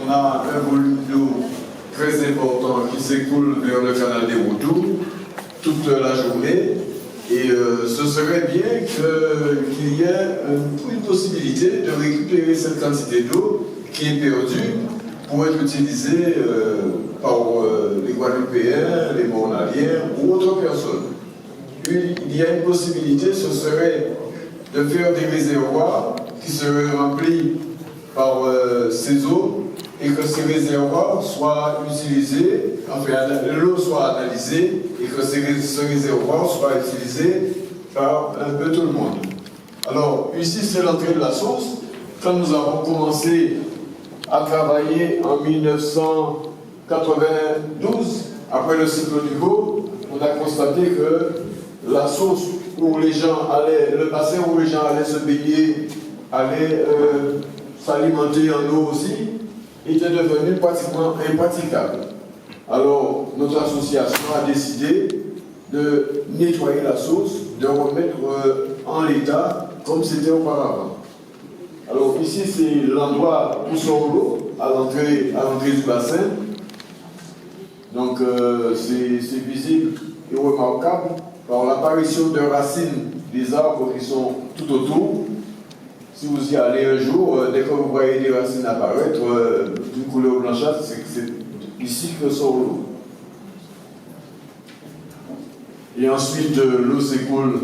on a un volume d'eau très important qui s'écoule vers le canal des Rotours toute la journée. Et ce serait bien qu'il y ait une possibilité de récupérer cette quantité d'eau qui est perdue pour être utilisée par les Guadeloupéens, les Mornaliens ou autres personnes. Il y a une possibilité, ce serait de faire des réservoirs qui seraient remplis par ces eaux et que ces réservoirs soient utilisés, enfin l'eau soit analysée et que ces réservoirs soient utilisés par un peu tout le monde. Alors ici c'est l'entrée de la source. Quand nous avons commencé à travailler en 1992, après le cyclone Hugo, on a constaté que la source où les gens allaient, le bassin où les gens allaient se baigner, allaient s'alimenter en eau aussi, était devenu pratiquement impraticable. Alors, notre association a décidé de nettoyer la source, de remettre en l'état comme c'était auparavant. Alors ici, c'est l'endroit où sort l'eau, à l'entrée du bassin. Donc, c'est visible et remarquable par l'apparition de racines des arbres qui sont tout autour. Si vous y allez un jour, dès que vous voyez des racines apparaître d'une couleur blanchâtre, c'est ici que sort l'eau. Et ensuite, l'eau s'écoule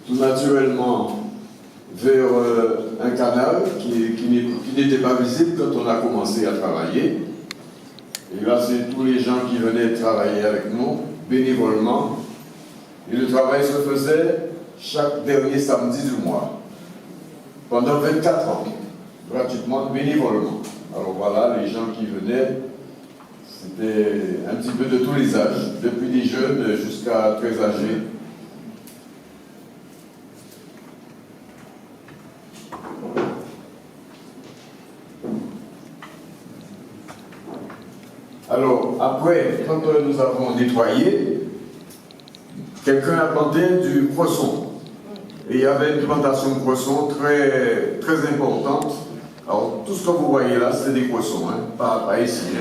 tout naturellement vers un canal qui n'était pas visible quand on a commencé à travailler. Et là, c'est tous les gens qui venaient travailler avec nous, bénévolement. Et le travail se faisait chaque dernier samedi du mois, pendant 24 ans, gratuitement, bénévolement. Alors voilà, les gens qui venaient, c'était un petit peu de tous les âges, depuis les jeunes jusqu'à très âgés. Alors, après, quand nous avons nettoyé, quelqu'un a planté du poisson. Et il y avait une plantation de poissons très, très importante. Alors, tout ce que vous voyez là, c'est des poissons, hein, pas ici,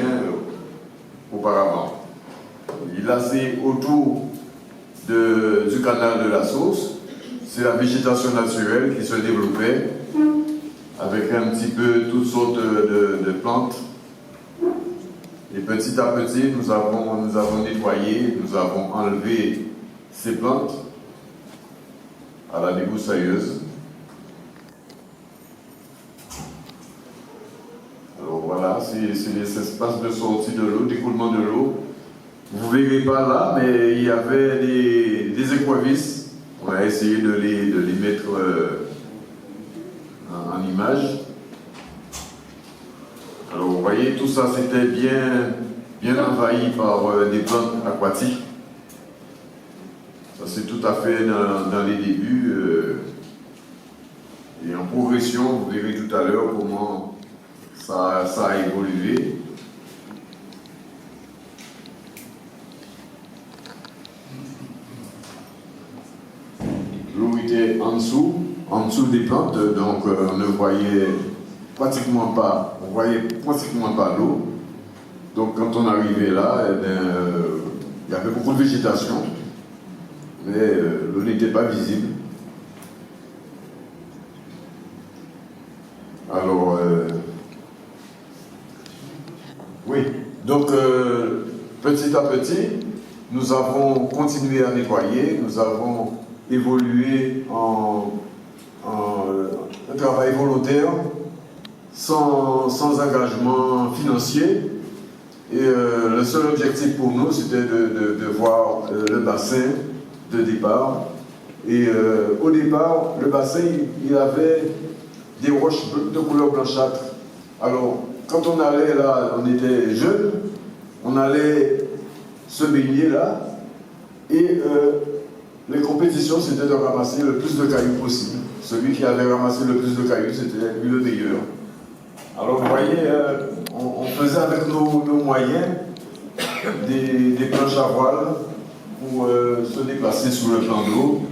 auparavant. Et là, c'est autour du canal de la source. C'est la végétation naturelle qui se développait avec un petit peu toutes sortes de plantes. Et petit à petit, nous avons nettoyé, nous avons enlevé ces plantes à la débroussailleuse. Alors voilà, c'est les espaces de sortie de l'eau, d'écoulement de l'eau. Vous ne verrez pas là, mais il y avait des écovisses. On a essayé de les mettre en image. Alors vous voyez, tout ça c'était bien envahi par des plantes aquatiques. Ça c'est tout à fait dans les débuts. Et en progression, vous verrez tout à l'heure comment ça a évolué. L'eau était en dessous des plantes, donc on ne voyait pratiquement pas l'eau. Donc quand on arrivait là, il y avait beaucoup de végétation, mais l'eau n'était pas visible. Alors, oui, donc petit à petit, nous avons continué à nettoyer, nous avons évolué en un travail volontaire, sans engagement financier. Et le seul objectif pour nous, c'était de voir le bassin de départ. Et au départ, le bassin, il avait des roches de couleur blanchâtre. Alors, quand on allait là, on était jeunes, on allait se baigner là, et les compétitions, c'était de ramasser le plus de cailloux possible. Celui qui avait ramassé le plus de cailloux, c'était lui le meilleur. Alors, vous voyez, on faisait avec nos moyens des planches à voile pour se déplacer sur le plan d'eau,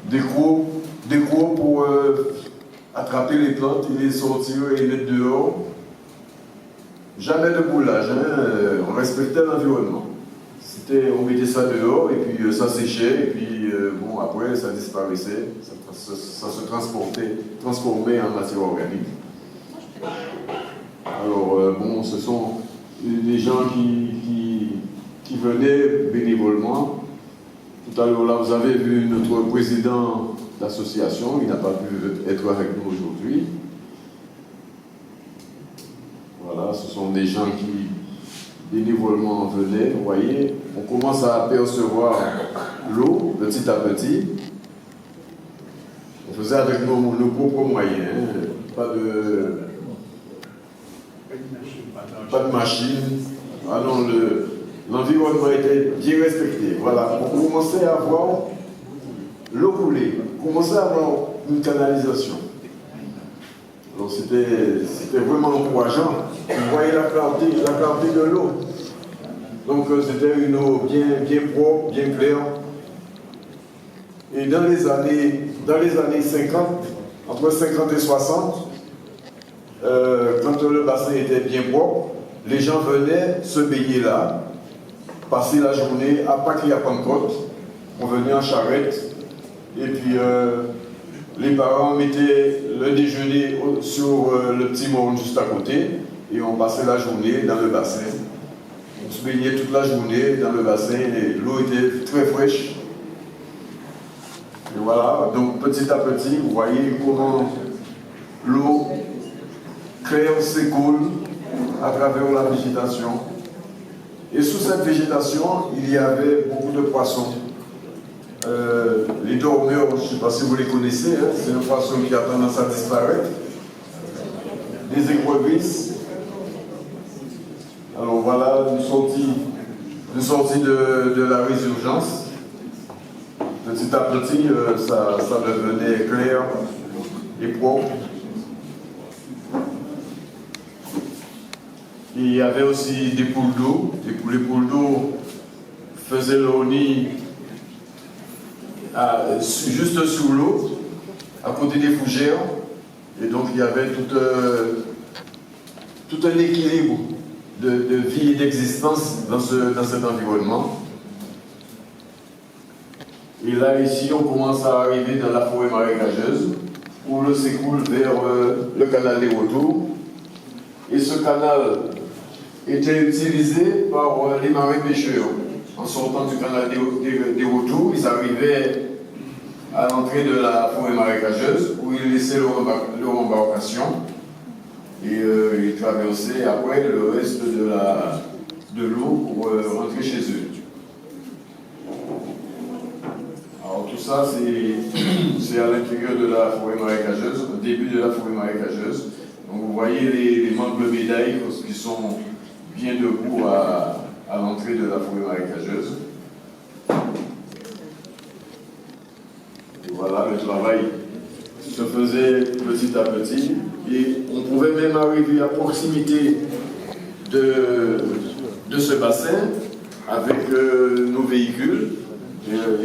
des gros pour attraper les plantes, et les sortir et les mettre dehors. Jamais de boulage, hein, on respectait l'environnement. On mettait ça dehors et puis ça séchait et puis bon, après ça disparaissait, ça se transformait en matière organique. Alors bon, ce sont des gens qui venaient bénévolement. Tout à l'heure là, vous avez vu notre président d'association, il n'a pas pu être avec nous aujourd'hui. Voilà, ce sont des gens qui bénévolement venaient, vous voyez, on commence à apercevoir l'eau petit à petit. On faisait avec nos propres moyens, hein. Pas de machine. Ah non, l'environnement était bien respecté. Voilà, on commençait à avoir l'eau coulée, on commençait à avoir une canalisation. Donc c'était vraiment encourageant. Vous voyez la clarté de l'eau. Donc c'était une eau bien propre, bien claire. Et dans les années 50, entre 50 et 60, quand le bassin était bien propre, les gens venaient se baigner là, passer la journée à Pâques et à Pentecôte. On venait en charrette. Et puis les parents mettaient le déjeuner sur le petit monde juste à côté et on passait la journée dans le bassin. On se baignait toute la journée dans le bassin et l'eau était très fraîche. Et voilà, donc petit à petit, vous voyez comment l'eau claire s'écoule à travers la végétation. Et sous cette végétation, il y avait beaucoup de poissons. Les dormeurs, je ne sais pas si vous les connaissez, hein, c'est un poisson qui a tendance à disparaître. Des écrevisses. Alors voilà, une sortie de la résurgence. Petit à petit, ça devenait clair et propre. Et il y avait aussi des poules d'eau. Les poules d'eau faisaient leur nid juste sous l'eau, à côté des fougères. Et donc il y avait tout un équilibre de vie et d'existence dans cet environnement. Et là, ici, on commence à arriver dans la forêt marécageuse, où l'eau s'écoule vers le canal des Vautours. Et ce canal était utilisé par les marins pêcheurs. En sortant du canal des Vautours, ils arrivaient à l'entrée de la forêt marécageuse, où ils laissaient leur embarcation. Et ils traversaient après le reste de l'eau pour rentrer chez eux. Alors tout ça, c'est à l'intérieur de la forêt marécageuse, au début de la forêt marécageuse. Donc vous voyez les membres médailles qui sont bien debout à l'entrée de la forêt marécageuse. Et voilà, le travail se faisait petit à petit. Et on pouvait même arriver à proximité de ce bassin avec nos véhicules.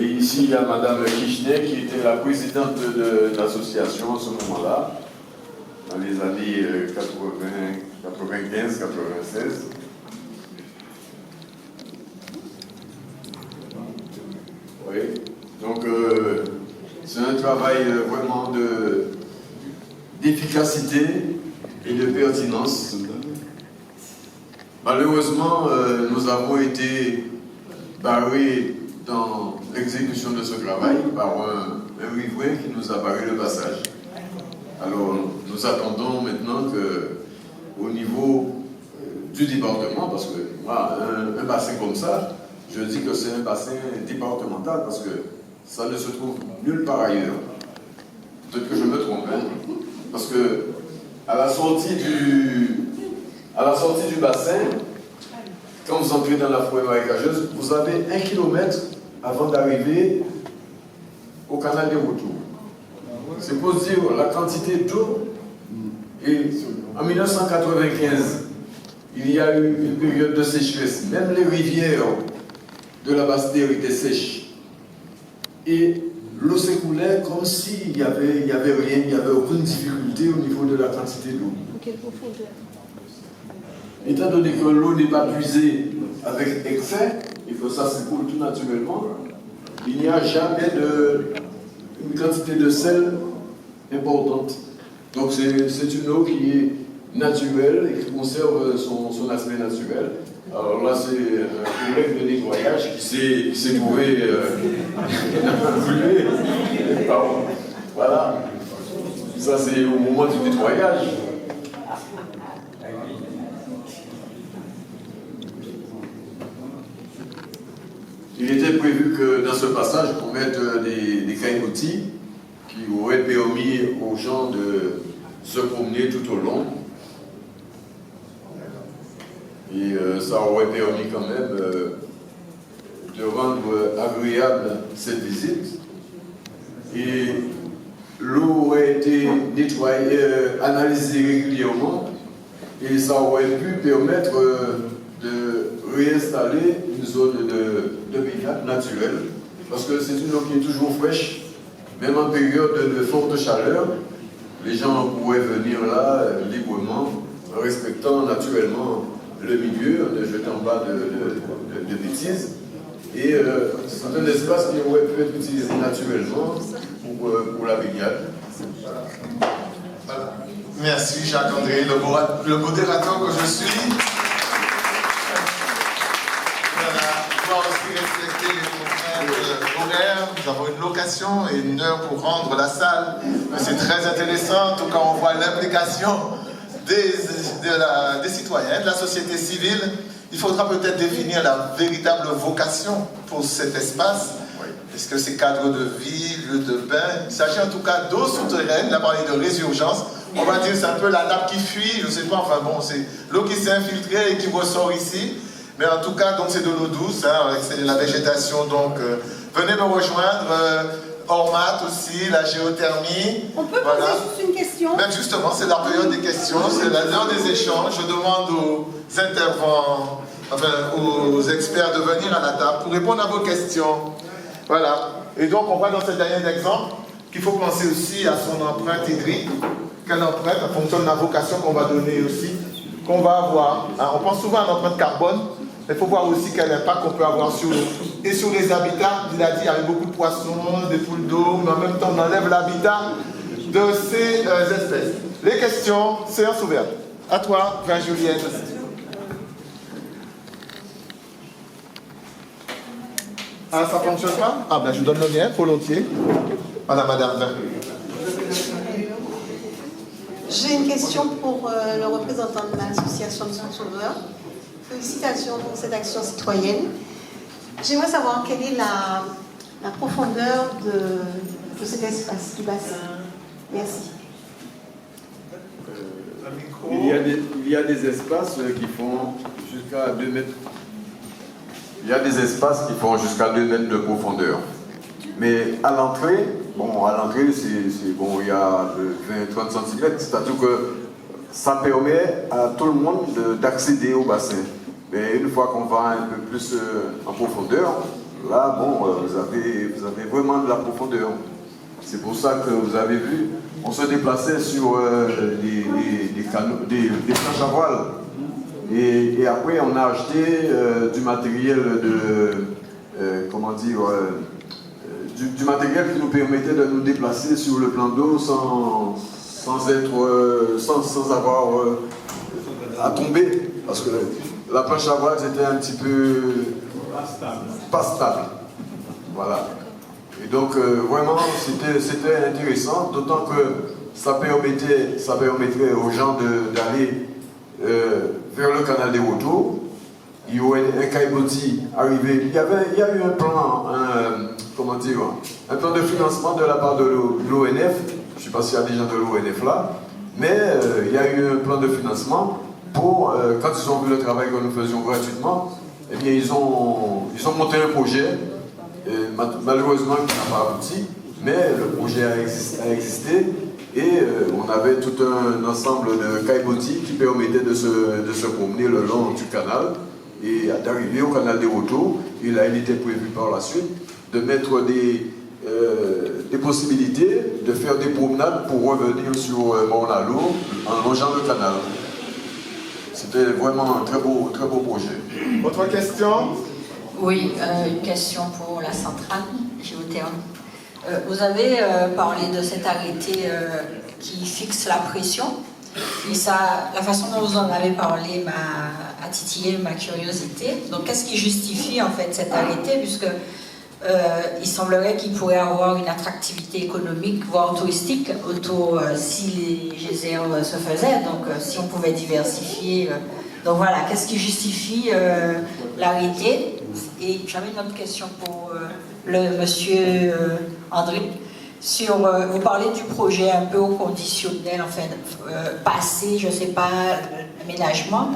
Et ici, il y a Madame Kirchner qui était la présidente de l'association à ce moment-là, dans les années 95-96. Oui, donc c'est un travail vraiment d'efficacité et de pertinence. Malheureusement, nous avons été barrés dans l'exécution de ce travail par un riverain qui nous a barré le passage. Alors, nous attendons maintenant qu'au niveau du département, parce que moi, un bassin comme ça, je dis que c'est un bassin départemental parce que ça ne se trouve nulle part ailleurs. Peut-être que je me trompe, hein, parce que à la sortie du bassin, quand vous entrez dans la forêt marécageuse, vous avez 1 kilomètre avant d'arriver au canal des Vautours. C'est pour dire la quantité d'eau. Et en 1995, il y a eu une période de sécheresse. Même les rivières de la Basse-Terre étaient sèches. Et l'eau s'écoulait comme s'il n'y avait rien, il n'y avait aucune difficulté au niveau de la quantité d'eau. Quelle profondeur? Étant donné que l'eau n'est pas puisée avec excès, et que ça s'écoule tout naturellement, il n'y a jamais une quantité de sel importante. Donc c'est une eau qui est naturelle et qui conserve son aspect naturel. Alors là, c'est un problème de nettoyage qui s'est trouvé voilà. Ça, c'est au moment du nettoyage. Il était prévu que dans ce passage, on mette des caillotis qui auraient permis aux gens de se promener tout au long. Et ça aurait permis quand même de rendre agréable cette visite. Et l'eau aurait été nettoyée, analysée régulièrement, et ça aurait pu permettre de réinstaller une zone de baignade naturelle, parce que c'est une eau qui est toujours fraîche, même en période de forte chaleur. Les gens pourraient venir là librement, en respectant naturellement le milieu, en ne jetant pas de bêtises. Et c'est un espace qui aurait pu être utilisé naturellement pour la baignade. Voilà. Merci Jacques-André, le modérateur que je suis. Voilà, on doit aussi respecter les contraintes horaires. Nous avons une location et une heure pour rendre la salle. C'est très intéressant, en tout cas on voit l'implication des citoyens, de la société civile. Il faudra peut-être définir la véritable vocation pour cet espace. Est-ce que c'est cadre de vie, lieu de bain? Il s'agit en tout cas d'eau souterraine. Il a parlé de résurgence. On va dire c'est un peu la nappe qui fuit, je ne sais pas, enfin bon, c'est l'eau qui s'est infiltrée et qui ressort ici. Mais en tout cas, donc c'est de l'eau douce, hein, c'est de la végétation. Donc venez me rejoindre. Ormat aussi, la géothermie. On peut poser juste une question? Même justement, c'est la période des questions, c'est l'heure des échanges. Je demande aux intervenants, enfin aux experts de venir à la table pour répondre à vos questions. Voilà. Et donc, on voit dans ce dernier exemple qu'il faut penser aussi à son empreinte hydrique. Quelle empreinte, en fonction de la vocation qu'on va donner aussi, qu'on va avoir. Alors, on pense souvent à l'empreinte carbone. Il faut voir aussi quel impact qu'on peut avoir sur l'eau. Et sur les habitats, il a dit, il y avait beaucoup de poissons, des poules d'eau, mais en même temps, on enlève l'habitat de ces espèces. Les questions, séance ouverte. À toi, Juliette. Ah, ça ne fonctionne pas? Ah, ben je vous donne le mien, volontiers. Voilà, madame. J'ai une question pour le représentant de l'association de Saint-Sauveur. Félicitations pour cette action citoyenne. J'aimerais savoir quelle est la profondeur de cet espace du bassin. Merci. Il y a des espaces qui font jusqu'à 2 mètres. Il y a des espaces qui font jusqu'à 2 mètres de profondeur. Mais à l'entrée, il y a 20-30 cm, c'est-à-dire que ça permet à tout le monde d'accéder au bassin. Mais une fois qu'on va un peu plus en profondeur, là, vous avez vraiment de la profondeur. C'est pour ça que vous avez vu, on se déplaçait sur des planches à voile. Et après, on a acheté du matériel du matériel qui nous permettait de nous déplacer sur le plan d'eau sans avoir à tomber. Parce que la planche à voile, c'était un petit peu pas stable. Voilà. Et donc, vraiment, c'était intéressant, d'autant que ça permettrait aux gens d'aller vers le canal des Retours. Il y aurait un caillebotis arrivé. Il y a eu un plan, un plan de financement de la part de l'ONF. Je ne sais pas s'il y a des gens de l'ONF là, mais il y a eu un plan de financement pour, quand ils ont vu le travail que nous faisions gratuitement, eh bien ils ont monté un projet, malheureusement qui n'a pas abouti, mais le projet a existé. Et on avait tout un ensemble de caillebotis qui permettaient de se promener le long du canal et d'arriver au canal des Retours. Et là, il était prévu par la suite de mettre et possibilité de faire des promenades pour revenir sur Morne-à-l'eau en longeant le canal. C'était vraiment un très beau projet. Autre question? Oui, une question pour la centrale géotherme. Vous avez parlé de cet arrêté qui fixe la pression. Et ça, la façon dont vous en avez parlé a titillé ma curiosité. Donc, qu'est-ce qui justifie en fait cet arrêté, puisque il semblerait qu'il pourrait avoir une attractivité économique, voire touristique, autour si les geysers se faisaient. Donc, si on pouvait diversifier. Donc voilà, qu'est-ce qui justifie l'arrêté? Et j'avais une autre question pour le monsieur André. Vous parlez du projet un peu au conditionnel, enfin, passé, je ne sais pas, l'aménagement.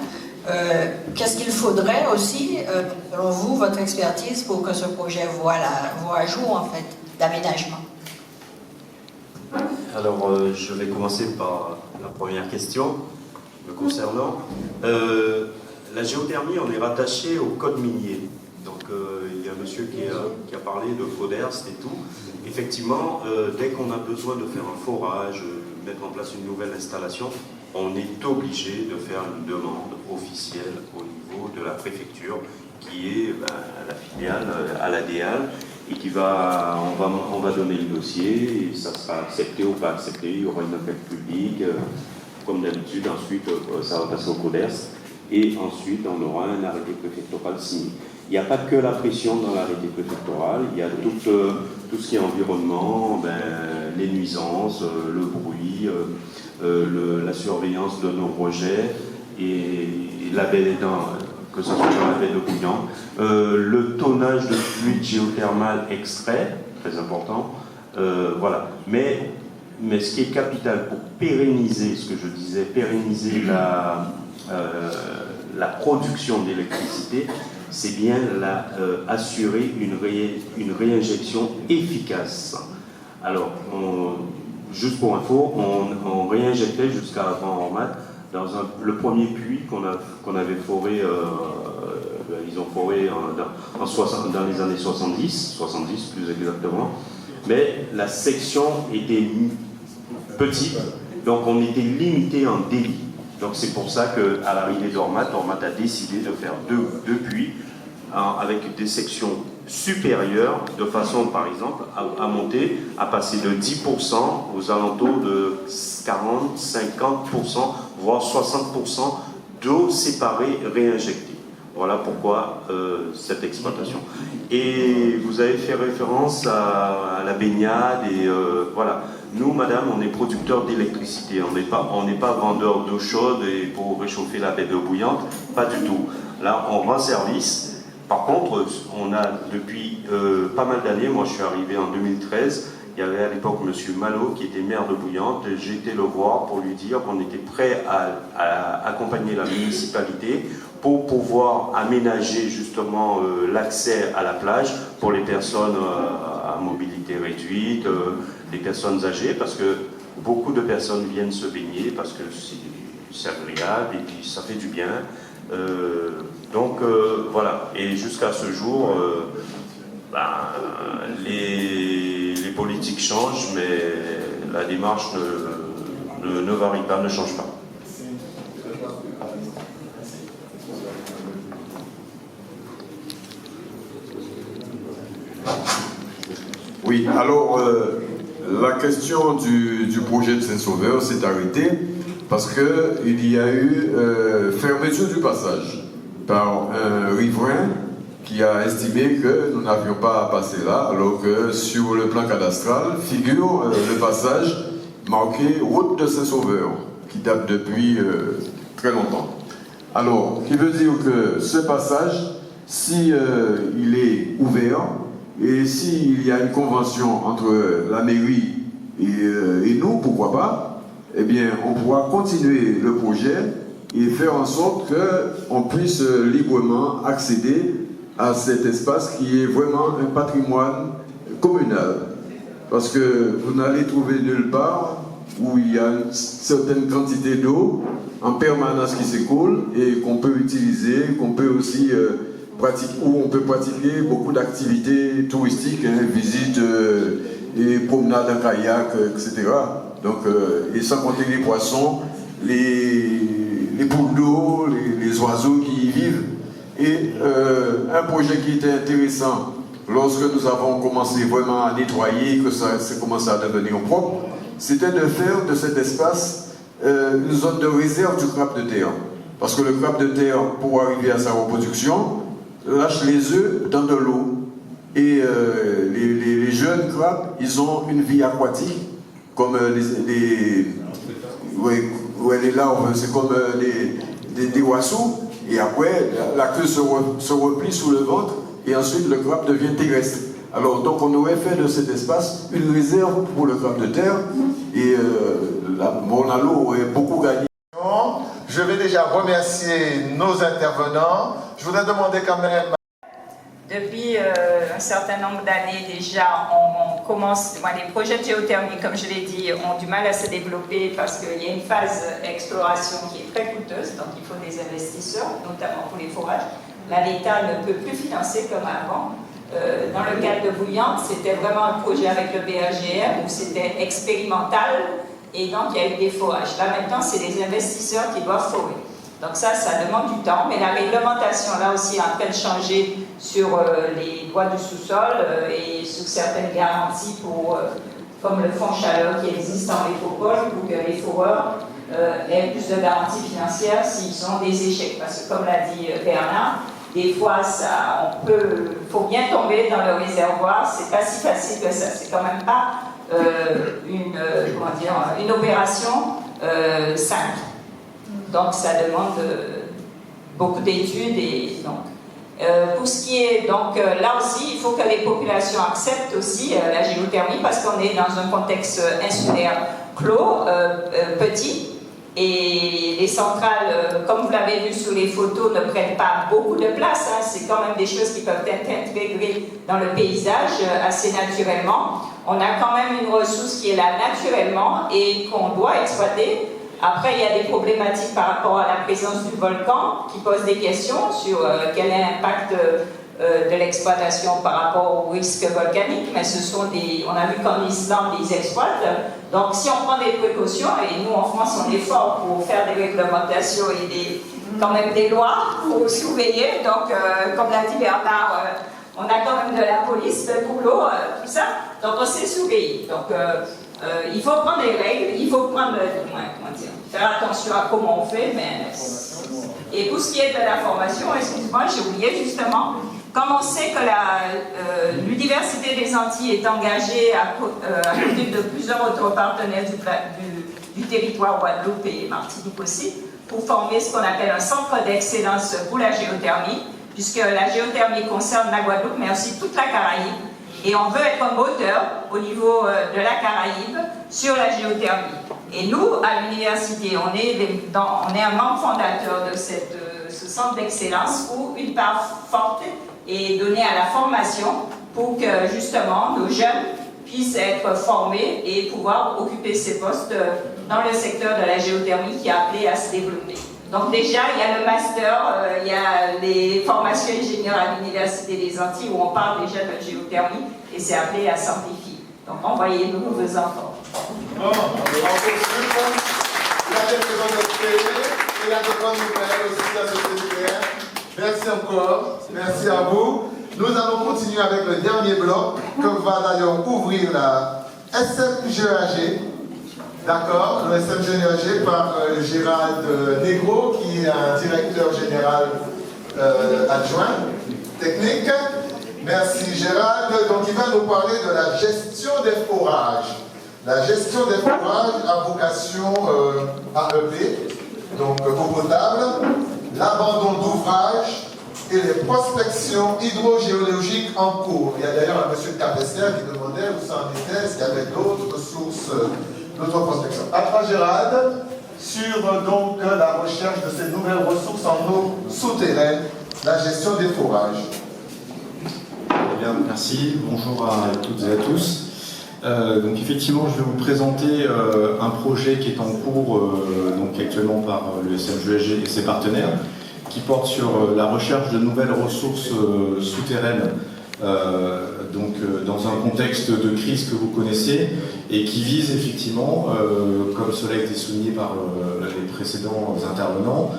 Qu'est-ce qu'il faudrait aussi, selon vous, votre expertise, pour que ce projet voit jour, en fait, d'aménagement? Alors, je vais commencer par la première question me concernant. La géothermie, on est rattaché au code minier. Donc, il y a un monsieur qui a parlé de FODERST et tout. Effectivement, dès qu'on a besoin de faire un forage, mettre en place une nouvelle installation, on est obligé de faire une demande officielle au niveau de la préfecture, qui est la filiale à l'ADEAL, et on va donner le dossier, et ça sera accepté ou pas accepté, il y aura une enquête publique, comme d'habitude, ensuite ça va passer au CODERS, et ensuite on aura un arrêté préfectoral signé. Il n'y a pas que la pression dans l'arrêté préfectoral, il y a tout ce qui est environnement, les nuisances, le bruit, la surveillance de nos rejets et la baie que ce soit dans la baie de Bouillant, le tonnage de fluide géothermal extrait, très important, voilà. Mais ce qui est capital pour pérenniser, ce que je disais, pérenniser la production d'électricité, c'est bien assurer une réinjection efficace. Alors, juste pour info, on réinjectait jusqu'à avant Ormat dans le premier puits qu'on avait foré, ils ont foré dans les années 70 plus exactement, mais la section était petite, donc on était limité en débit. Donc c'est pour ça qu'à l'arrivée d'Ormat a décidé de faire deux puits avec des sections supérieures, de façon par exemple à monter, à passer de 10% aux alentours de 40, 50%, voire 60% d'eau séparée réinjectée. Voilà pourquoi cette exploitation. Et vous avez fait référence à la baignade et voilà. Nous, madame, on est producteur d'électricité. On n'est pas vendeur d'eau chaude et pour réchauffer la baie d'eau bouillante. Pas du tout. Là, on rend service. Par contre, on a depuis pas mal d'années, moi je suis arrivé en 2013, il y avait à l'époque M. Malo qui était maire de Bouillante. J'ai été le voir pour lui dire qu'on était prêt à accompagner la municipalité pour pouvoir aménager justement l'accès à la plage pour les personnes à mobilité réduite, les personnes âgées, parce que beaucoup de personnes viennent se baigner parce que c'est agréable et puis ça fait du bien. Donc voilà, et jusqu'à ce jour, les politiques changent, mais la démarche ne varie pas, ne change pas. Oui, alors la question du projet de Saint-Sauveur s'est arrêtée parce qu'il y a eu fermeture du passage par un riverain qui a estimé que nous n'avions pas à passer là, alors que sur le plan cadastral figure le passage marqué route de Saint-Sauveur, qui date depuis très longtemps. Alors, qui veut dire que ce passage, si il est ouvert, et s'il y a une convention entre la mairie et nous, pourquoi pas, eh bien, on pourra continuer le projet et faire en sorte qu'on puisse librement accéder à cet espace qui est vraiment un patrimoine communal. Parce que vous n'allez trouver nulle part où il y a une certaine quantité d'eau en permanence qui s'écoule et qu'on peut utiliser, qu'on peut aussi où on peut pratiquer beaucoup d'activités touristiques, visites et promenade en kayak, etc. Donc, et sans compter les poissons, les poules d'eau, les oiseaux qui y vivent. Et un projet qui était intéressant lorsque nous avons commencé vraiment à nettoyer, que ça s'est commencé à devenir propre, c'était de faire de cet espace une zone de réserve du crabe de terre. Parce que le crabe de terre, pour arriver à sa reproduction, lâche les œufs dans de l'eau. Et les jeunes crabes, ils ont une vie aquatique, comme les larves, c'est comme des oiseaux. Et après, la queue se replie sous le ventre, et ensuite le crabe devient terrestre. Alors, donc, on aurait fait de cet espace une réserve pour le crabe de terre, et Morne-à-l'eau aurait beaucoup gagné. Je vais déjà remercier nos intervenants. Je voudrais demander quand même... Depuis un certain nombre d'années déjà, on commence, les projets de géothermie, comme je l'ai dit, ont du mal à se développer parce qu'il y a une phase d'exploration qui est très coûteuse, donc il faut des investisseurs, notamment pour les forages. Là, l'État ne peut plus financer comme avant. Dans le cadre de Bouillante, c'était vraiment un projet avec le BAGR où c'était expérimental et donc il y a eu des forages. Là maintenant, c'est les investisseurs qui doivent forer. Donc ça demande du temps, mais la réglementation là aussi est en train de changer sur les lois du sous-sol et sur certaines garanties pour, comme le fonds chaleur qui existe en métropole, pour que les foreurs aient plus de garanties financières s'ils ont des échecs. Parce que comme l'a dit Bernard, des fois faut bien tomber dans le réservoir, c'est pas si facile que ça. C'est quand même pas une opération simple. Donc ça demande beaucoup d'études et donc pour ce qui est donc là aussi il faut que les populations acceptent aussi la géothermie parce qu'on est dans un contexte insulaire clos, petit et les centrales comme vous l'avez vu sur les photos ne prennent pas beaucoup de place, hein. C'est quand même des choses qui peuvent être intégrées dans le paysage assez naturellement. On a quand même une ressource qui est là naturellement et qu'on doit exploiter. Après, il y a des problématiques par rapport à la présence du volcan qui posent des questions sur quel est l'impact de l'exploitation par rapport aux risques volcaniques, mais on a vu qu'en Islande, ils exploitent. Donc, si on prend des précautions, et nous en France, on est fort pour faire des réglementations et quand même des lois pour surveiller. Donc, comme l'a dit Bernard, on a quand même de la police, de boulot, tout ça. Donc, on sait surveiller. Donc, il faut prendre des règles, il faut prendre, faire attention à comment on fait, mais... Et pour ce qui est de la formation, excuse-moi, j'ai oublié justement, comme on sait que l'Université des Antilles est engagée à côté de plusieurs autres partenaires du territoire Guadeloupe et Martinique aussi, pour former ce qu'on appelle un centre d'excellence pour la géothermie, puisque la géothermie concerne la Guadeloupe, mais aussi toute la Caraïbe. Et on veut être un moteur au niveau de la Caraïbe sur la géothermie. Et nous, à l'université, on est un membre fondateur de ce centre d'excellence où une part forte est donnée à la formation pour que justement nos jeunes puissent être formés et pouvoir occuper ces postes dans le secteur de la géothermie qui est appelé à se développer. Donc déjà, il y a le master, il y a les formations ingénieurs à l'Université des Antilles où on parle déjà de géothermie et c'est appelé à s'amplifier. Donc envoyez-nous vos enfants. Bon, on poursuit. Il y a des raisons d'espérer et il y a de bonnes nouvelles aussi dans ce CDR. Merci encore, merci à vous. Nous allons continuer avec le dernier bloc que va d'ailleurs ouvrir la SMGEAG. D'accord, le SMGEAG par Gérald Negro, qui est un directeur général adjoint technique. Merci Gérald. Donc il va nous parler de la gestion des forages. La gestion des forages a vocation AEP, donc eau potable, l'abandon d'ouvrages et les prospections hydrogéologiques en cours. Il y a d'ailleurs un monsieur Capester qui demandait où ça en était, est-ce qu'il y avait d'autres sources, d'autres prospections. À toi Gérald, sur donc la recherche de ces nouvelles ressources en eau souterraine, la gestion des forages. Eh bien, merci, bonjour à toutes et à tous. Donc effectivement, je vais vous présenter un projet qui est en cours donc actuellement par le SMGEAG et ses partenaires, qui porte sur la recherche de nouvelles ressources souterraines dans un contexte de crise que vous connaissez et qui vise effectivement, comme cela a été souligné par les précédents intervenants,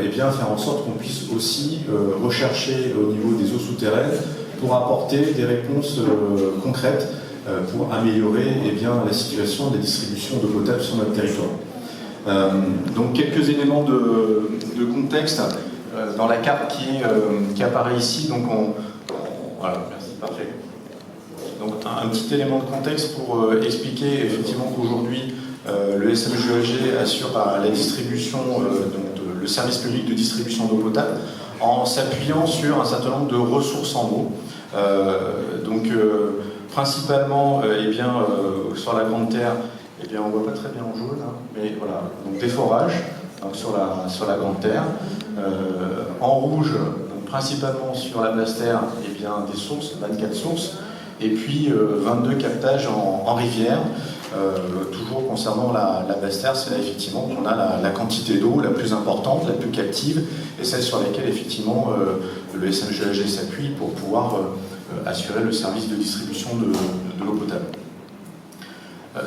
et bien faire en sorte qu'on puisse aussi rechercher au niveau des eaux souterraines pour apporter des réponses concrètes pour améliorer la situation des distributions d'eau potable sur notre territoire. Donc quelques éléments de contexte dans la carte qui apparaît ici. Donc voilà, merci, parfait. Donc un petit élément de contexte pour expliquer effectivement qu'aujourd'hui le SMGEG assure la distribution, le service public de distribution d'eau potable en s'appuyant sur un certain nombre de ressources en eau. Principalement sur la Grande Terre, on ne voit pas très bien en jaune, mais voilà, donc des forages donc sur la Grande Terre. En rouge, donc principalement sur la Basse Terre, des sources, 24 sources, et puis 22 captages en rivière. Toujours concernant la Basse Terre, c'est là effectivement qu'on a la quantité d'eau la plus importante, la plus captive, et celle sur laquelle effectivement le SMGEG s'appuie pour pouvoir assurer le service de distribution de l'eau potable.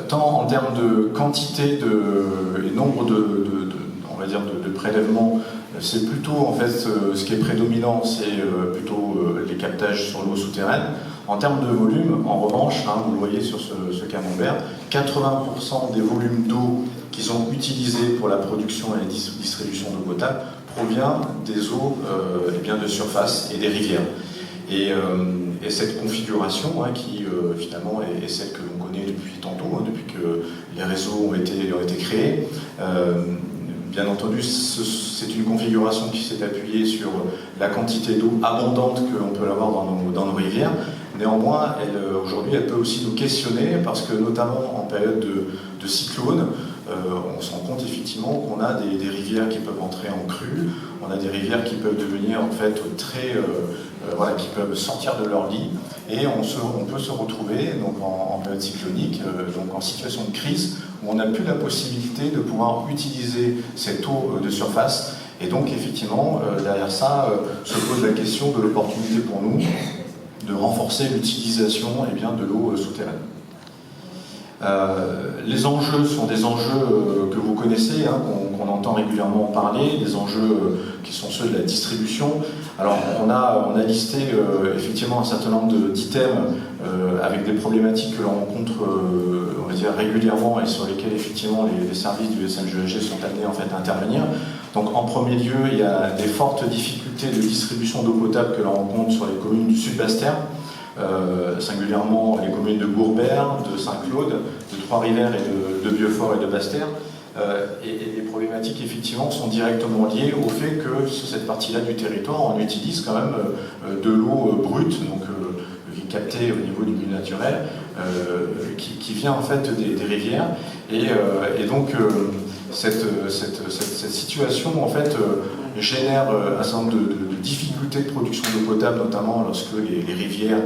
Tant en termes de quantité et nombre de prélèvements, c'est plutôt en fait ce qui est prédominant, c'est plutôt les captages sur l'eau souterraine. En termes de volume, en revanche, vous le voyez sur ce camembert, 80% des volumes d'eau qui sont utilisés pour la production et la distribution d'eau potable provient des eaux de surface et des rivières. Et cette configuration, qui finalement est celle que l'on connaît depuis tantôt, depuis que les réseaux ont été créés, bien entendu, c'est une configuration qui s'est appuyée sur la quantité d'eau abondante que l'on peut avoir dans nos rivières. Néanmoins, aujourd'hui, elle peut aussi nous questionner parce que, notamment en période de cyclone, on se rend compte effectivement qu'on a des rivières qui peuvent entrer en crue, on a des rivières qui peuvent devenir en fait qui peuvent sortir de leur lit, et on peut se retrouver donc en période cyclonique, donc en situation de crise, où on n'a plus la possibilité de pouvoir utiliser cette eau de surface. Et donc effectivement, derrière ça, se pose la question de l'opportunité pour nous de renforcer l'utilisation de l'eau souterraine. Les enjeux sont des enjeux que vous connaissez, qu'on entend régulièrement parler, des enjeux qui sont ceux de la distribution. Alors on a listé effectivement un certain nombre d'items avec des problématiques que l'on rencontre régulièrement et sur lesquelles effectivement les services du SMGEG sont amenés en fait à intervenir. Donc en premier lieu, il y a des fortes difficultés de distribution d'eau potable que l'on rencontre sur les communes du Sud-Basse-Terre. Singulièrement les communes de Gourbert, de Saint-Claude, de Trois-Rivières et de Vieux-Fort et de Basse-Terre. Et les problématiques effectivement sont directement liées au fait que sur cette partie-là du territoire, on utilise quand même de l'eau brute, donc captée au niveau du milieu naturel, qui vient en fait des rivières. Et donc cette situation en fait génère un certain nombre de difficultés de production d'eau potable, notamment lorsque les rivières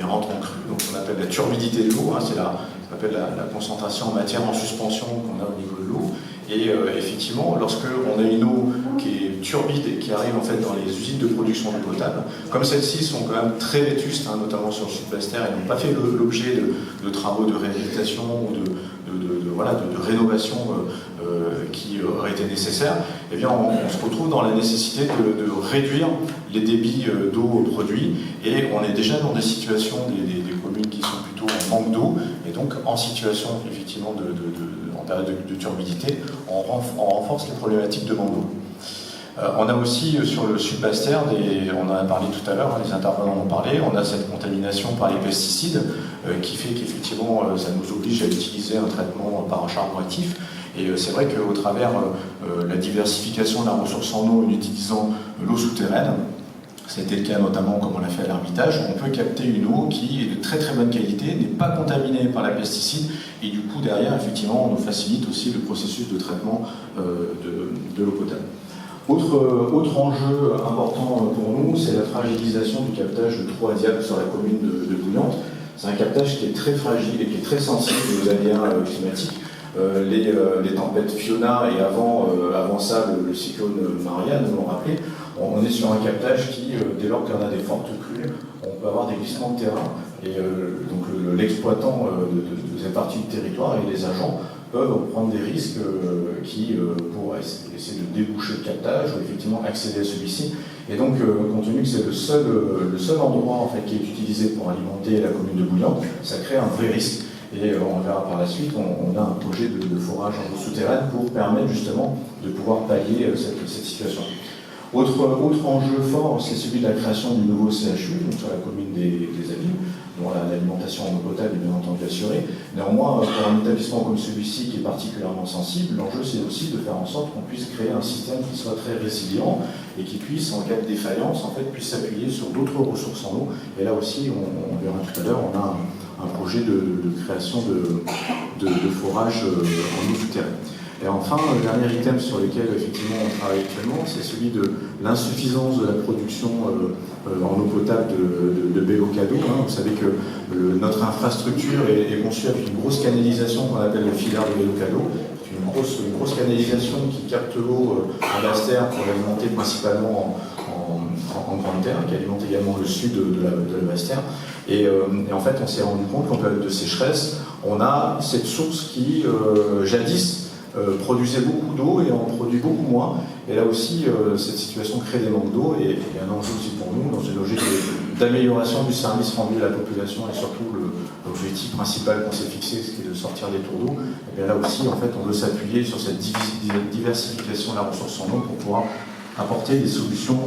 rentrent en crue. Donc on appelle la turbidité de l'eau, c'est ce qu'on appelle la concentration en matière en suspension qu'on a au niveau de l'eau. Et effectivement, lorsque on a une eau qui est turbide et qui arrive en fait dans les usines de production d'eau potable, comme celles-ci sont quand même très vétustes, notamment sur le Sud-Basse-Terre, et n'ont pas fait l'objet de travaux de réhabilitation ou de rénovation qui auraient été nécessaires, eh bien on se retrouve dans la nécessité de réduire les débits d'eau produits, et on est déjà dans des situations des communes qui sont plutôt en manque d'eau, et donc en situation effectivement en période de turbidité, on renforce les problématiques de manque d'eau. On a aussi sur le Sud-Basse-Terre, on en a parlé tout à l'heure, les intervenants en ont parlé, on a cette contamination par les pesticides qui fait qu'effectivement ça nous oblige à utiliser un traitement par un charbon actif. Et c'est vrai qu'au travers la diversification de la ressource en eau en utilisant l'eau souterraine, c'était le cas notamment comme on l'a fait à l'Hermitage, on peut capter une eau qui est de très très bonne qualité, n'est pas contaminée par la pesticide, et du coup derrière effectivement on nous facilite aussi le processus de traitement de l'eau potable. Autre enjeu important pour nous, c'est la fragilisation du captage de Trou à Diable sur la commune de Bouillante. C'est un captage qui est très fragile et qui est très sensible aux aléas climatiques. Les tempêtes Fiona et avant ça le cyclone Marianne, nous l'ont rappelé, on est sur un captage qui, dès lors qu'on a des fortes crues, on peut avoir des glissements de terrain, et donc l'exploitant de cette partie du territoire et les agents peuvent prendre des risques pour essayer de déboucher le captage ou effectivement accéder à celui-ci. Et donc, compte tenu que c'est le seul endroit en fait, qui est utilisé pour alimenter la commune de Bouillante, ça crée un vrai risque. Et on verra par la suite, on a un projet de forage en eau souterraine pour permettre justement de pouvoir pallier cette situation. Autre enjeu fort, c'est celui de la création du nouveau CHU, donc sur la commune des Abymes, dont l'alimentation en eau potable est bien entendu assurée. Néanmoins, pour un établissement comme celui-ci qui est particulièrement sensible, l'enjeu c'est aussi de faire en sorte qu'on puisse créer un système qui soit très résilient et qui puisse, en cas de défaillance, en fait, puisse s'appuyer sur d'autres ressources en eau. Et là aussi, on verra tout à l'heure, on a un projet de création de forage en eau souterraine. Et enfin, le dernier item sur lequel effectivement on travaille actuellement, c'est celui de l'insuffisance de la production en eau potable de Bellocado. Vous savez que notre infrastructure est conçue avec une grosse canalisation qu'on appelle le filaire de Bellocado. C'est une grosse canalisation qui capte l'eau en basse terre pour l'alimenter principalement en grande terre, qui alimente également le sud de la basse terre. Et en fait, on s'est rendu compte qu'en période de sécheresse, on a cette source qui, jadis, produisait beaucoup d'eau et en produit beaucoup moins. Et là aussi, cette situation crée des manques d'eau et un enjeu aussi pour nous dans une logique d'amélioration du service rendu à la population et surtout l'objectif principal qu'on s'est fixé, ce qui est de sortir des tours d'eau. Et bien là aussi, en fait, on veut s'appuyer sur cette diversification de la ressource en eau pour pouvoir apporter des solutions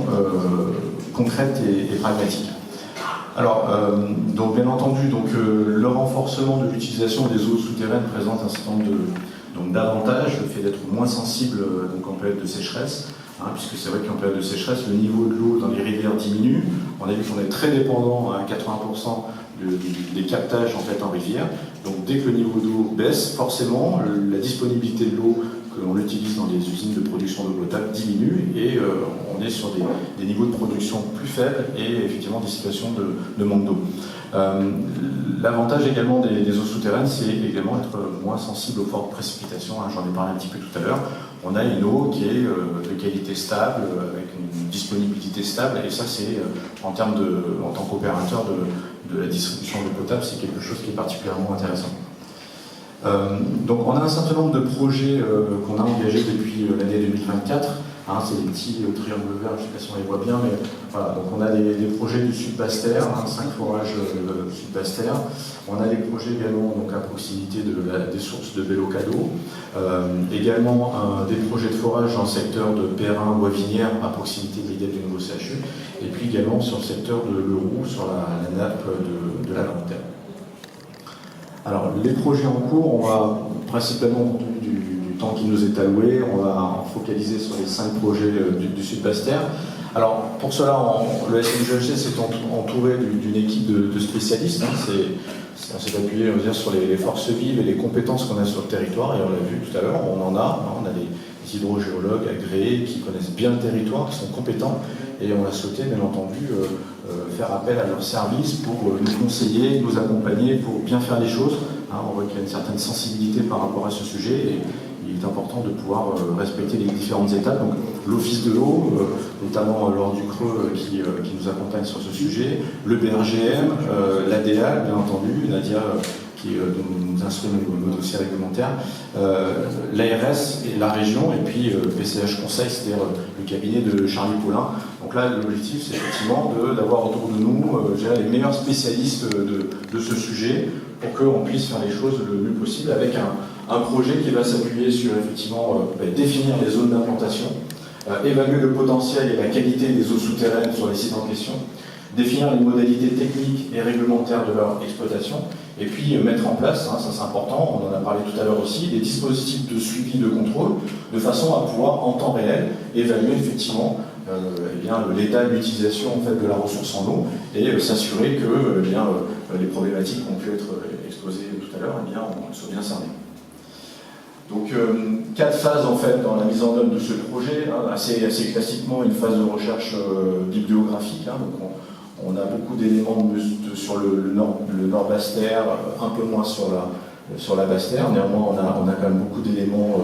concrètes et pragmatiques. Alors, donc bien entendu, le renforcement de l'utilisation des eaux souterraines présente un certain nombre d'avantages, le fait d'être moins sensible en période de sécheresse, puisque c'est vrai qu'en période de sécheresse, le niveau de l'eau dans les rivières diminue. On a vu qu'on est très dépendant à 80% des captages en fait en rivière. Donc dès que le niveau d'eau baisse, forcément, la disponibilité de l'eau que l'on utilise dans les usines de production d'eau potable diminue et on est sur des niveaux de production plus faibles et effectivement des situations de manque d'eau. L'avantage également des eaux souterraines, c'est également être moins sensible aux fortes précipitations. J'en ai parlé un petit peu tout à l'heure. On a une eau qui est de qualité stable, avec une disponibilité stable, et ça c'est en tant qu'opérateur de la distribution d'eau potable, c'est quelque chose qui est particulièrement intéressant. Donc on a un certain nombre de projets qu'on a engagés depuis l'année 2024. C'est des petits triangles verts, je ne sais pas si on les voit bien, mais voilà. Donc on a des projets du Sud Basse-Terre, 5 forages Sud Basse-Terre. On a des projets également à proximité des sources de Bellocado. Également des projets de forage dans le secteur de Perrin, Bois-Vinière, à proximité de l'idée du nouveau CHU. Et puis également sur le secteur de Leroux, sur la nappe de la Grande Terre. Alors, les projets en cours, on va principalement, compte tenu du temps qui nous est alloué, on va focaliser sur les 5 projets du Sud Basse-Terre. Alors, pour cela, le SNGEG s'est entouré d'une équipe de spécialistes. On s'est appuyé, on va dire, sur les forces vives et les compétences qu'on a sur le territoire, et on l'a vu tout à l'heure, on a des hydrogéologues agréés qui connaissent bien le territoire, qui sont compétents, et on a souhaité, bien entendu, faire appel à leurs services pour nous conseiller, nous accompagner, pour bien faire les choses. On voit qu'il y a une certaine sensibilité par rapport à ce sujet, et il est important de pouvoir respecter les différentes étapes. Donc l'Office de l'eau, notamment lors du Creux qui nous accompagne sur ce sujet, le BRGM, l'ADA, bien entendu, Nadia qui nous instruit nos dossiers réglementaires, l'ARS et la région, et puis PCH Conseil, c'est-à-dire le cabinet de Charlie Paulin. Donc là, l'objectif, c'est effectivement d'avoir autour de nous les meilleurs spécialistes de ce sujet pour qu'on puisse faire les choses le mieux possible avec un projet qui va s'appuyer sur effectivement définir les zones d'implantation, évaluer le potentiel et la qualité des eaux souterraines sur les sites en question, définir les modalités techniques et réglementaires de leur exploitation, et puis mettre en place, ça c'est important, on en a parlé tout à l'heure aussi, des dispositifs de suivi, de contrôle, de façon à pouvoir en temps réel évaluer effectivement l'état de l'utilisation en fait, de la ressource en eau et s'assurer que les problématiques qui ont pu être exposées tout à l'heure soient bien cernées. Donc 4 phases en fait dans la mise en œuvre de ce projet, assez classiquement une phase de recherche bibliographique, donc on a beaucoup d'éléments sur le nord Basse-Terre, un peu moins sur la Basse-Terre. Néanmoins, on a quand même beaucoup d'éléments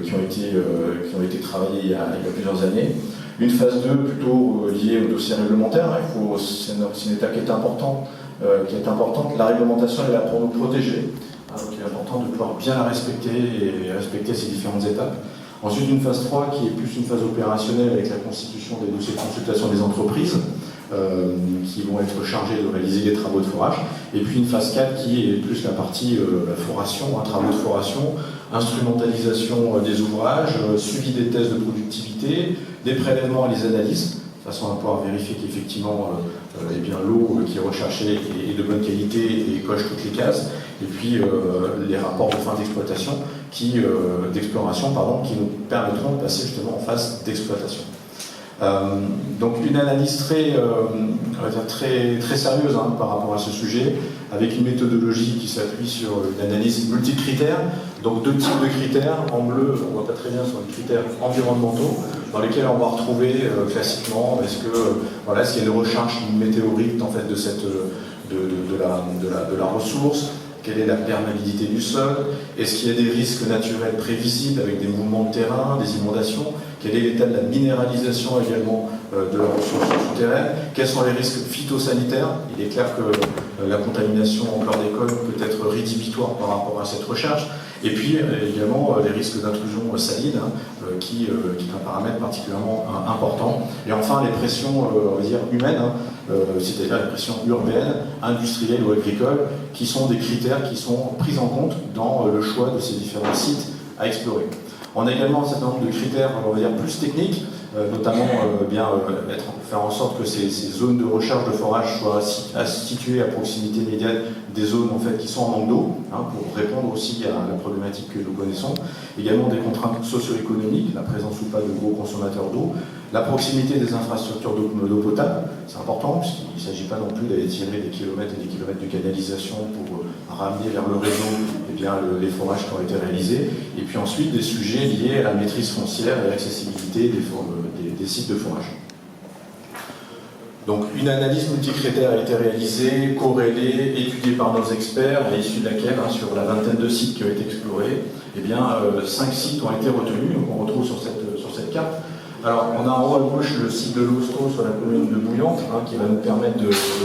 qui ont été travaillées il y a plusieurs années. Une phase 2 plutôt liée au dossier réglementaire. C'est une étape qui est importante. La réglementation est là pour nous protéger. Donc il est important de pouvoir bien la respecter et respecter ces différentes étapes. Ensuite, une phase 3 qui est plus une phase opérationnelle avec la constitution des dossiers de consultation des entreprises qui vont être chargés de réaliser les travaux de forage. Et puis une phase 4 qui est plus la partie foration, travaux de foration, instrumentalisation des ouvrages, suivi des tests de productivité, des prélèvements et les analyses, de façon à pouvoir vérifier qu'effectivement l'eau qui est recherchée est de bonne qualité et coche toutes les cases. Et puis les rapports de fin d'exploitation d'exploration qui nous permettront de passer justement en phase d'exploitation. Donc une analyse très sérieuse par rapport à ce sujet, avec une méthodologie qui s'appuie sur une analyse multicritère, donc 2 types de critères. En bleu, on voit pas très bien sur les critères environnementaux, dans lesquels on va retrouver classiquement est-ce qu'il y a une recharge météorite en fait de la ressource, quelle est la perméabilité du sol, est-ce qu'il y a des risques naturels prévisibles avec des mouvements de terrain, des inondations, quel est l'état de la minéralisation également de la ressource souterraine, quels sont les risques phytosanitaires. Il est clair que la contamination en chlordécone peut être rédhibitoire par rapport à cette recherche, et puis également les risques d'intrusion saline qui est un paramètre particulièrement important. Et enfin les pressions humaines, c'est-à-dire les pressions urbaines, industrielles ou agricoles, qui sont des critères qui sont pris en compte dans le choix de ces différents sites à explorer. On a également un certain nombre de critères, plus techniques, notamment faire en sorte que ces zones de recherche de forage soient situées à proximité immédiate des zones qui sont en manque d'eau, pour répondre aussi à la problématique que nous connaissons. Également des contraintes socio-économiques, la présence ou pas de gros consommateurs d'eau, la proximité des infrastructures d'eau potable, c'est important puisqu'il ne s'agit pas non plus d'aller tirer des kilomètres et des kilomètres de canalisation pour ramener vers le réseau les forages qui ont été réalisés. Et puis ensuite des sujets liés à la maîtrise foncière et à l'accessibilité des sites de forage. Donc une analyse multicritère a été réalisée, corrélée, étudiée par nos experts, à l'issue de laquelle, sur la vingtaine de sites qui ont été explorés, 5 sites ont été retenus, donc on retrouve sur cette carte. Alors on a en haut à gauche le site de l'Hosto sur la commune de Bouillante, qui va nous permettre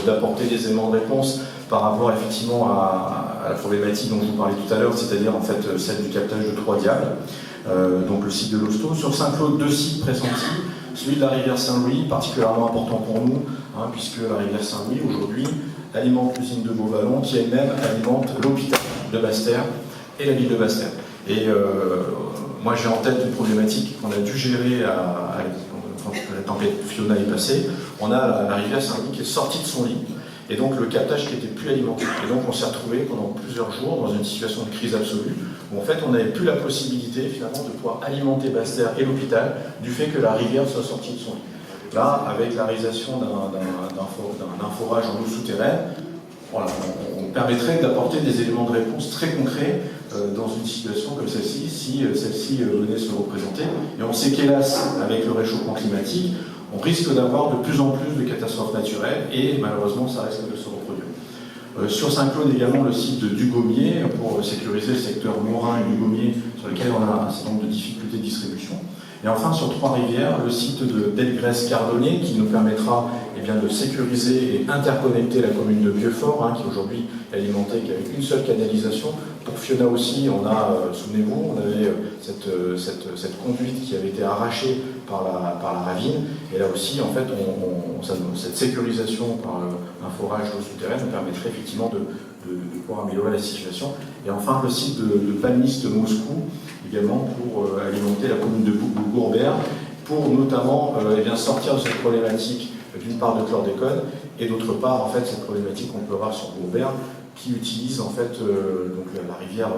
d'apporter des éléments de réponse par rapport effectivement à la problématique dont je vous parlais tout à l'heure, c'est-à-dire celle du captage de Trois-Diables, donc le site de l'Hosto. Sur Saint-Claude, 2 sites pressentis. Celui de la rivière Saint-Louis, particulièrement important pour nous, puisque la rivière Saint-Louis, aujourd'hui, alimente l'usine de Beauvallon, qui elle-même alimente l'hôpital de Basse-Terre et la ville de Basse-Terre. Et moi, j'ai en tête une problématique qu'on a dû gérer quand la tempête Fiona est passée. On a la rivière Saint-Louis qui est sortie de son lit, et donc le captage qui n'était plus alimenté. Et donc on s'est retrouvé pendant plusieurs jours dans une situation de crise absolue, où en fait on n'avait plus la possibilité finalement de pouvoir alimenter Basse-Terre et l'hôpital du fait que la rivière soit sortie de son lit. Là, avec la réalisation d'un forage en eau souterraine, on permettrait d'apporter des éléments de réponse très concrets dans une situation comme celle-ci, si celle-ci venait se représenter. Et on sait qu'hélas, avec le réchauffement climatique, on risque d'avoir de plus en plus de catastrophes naturelles et malheureusement ça risque de se reproduire. Sur Saint-Claude également le site de Dugommier pour sécuriser le secteur Morin et Dugommier sur lequel on a un certain nombre de difficultés de distribution. Et enfin sur Trois-Rivières, le site de Delgrès-Cardonnier qui nous permettra de sécuriser et interconnecter la commune de Vieux-Fort, qui aujourd'hui est alimentée qu'avec une seule canalisation. Pour Fiona aussi, on a, souvenez-vous, on avait cette conduite qui avait été arrachée par la ravine. Et là aussi, en fait, cette sécurisation par un forage d'eau souterraine nous permettrait effectivement de pouvoir améliorer la situation. Et enfin, le site de Palmiste Moscou, également pour alimenter la commune de Gourbert, pour notamment sortir de cette problématique d'une part de chlordécone et d'autre part en fait cette problématique qu'on peut avoir sur Gourbert qui utilise en fait donc la rivière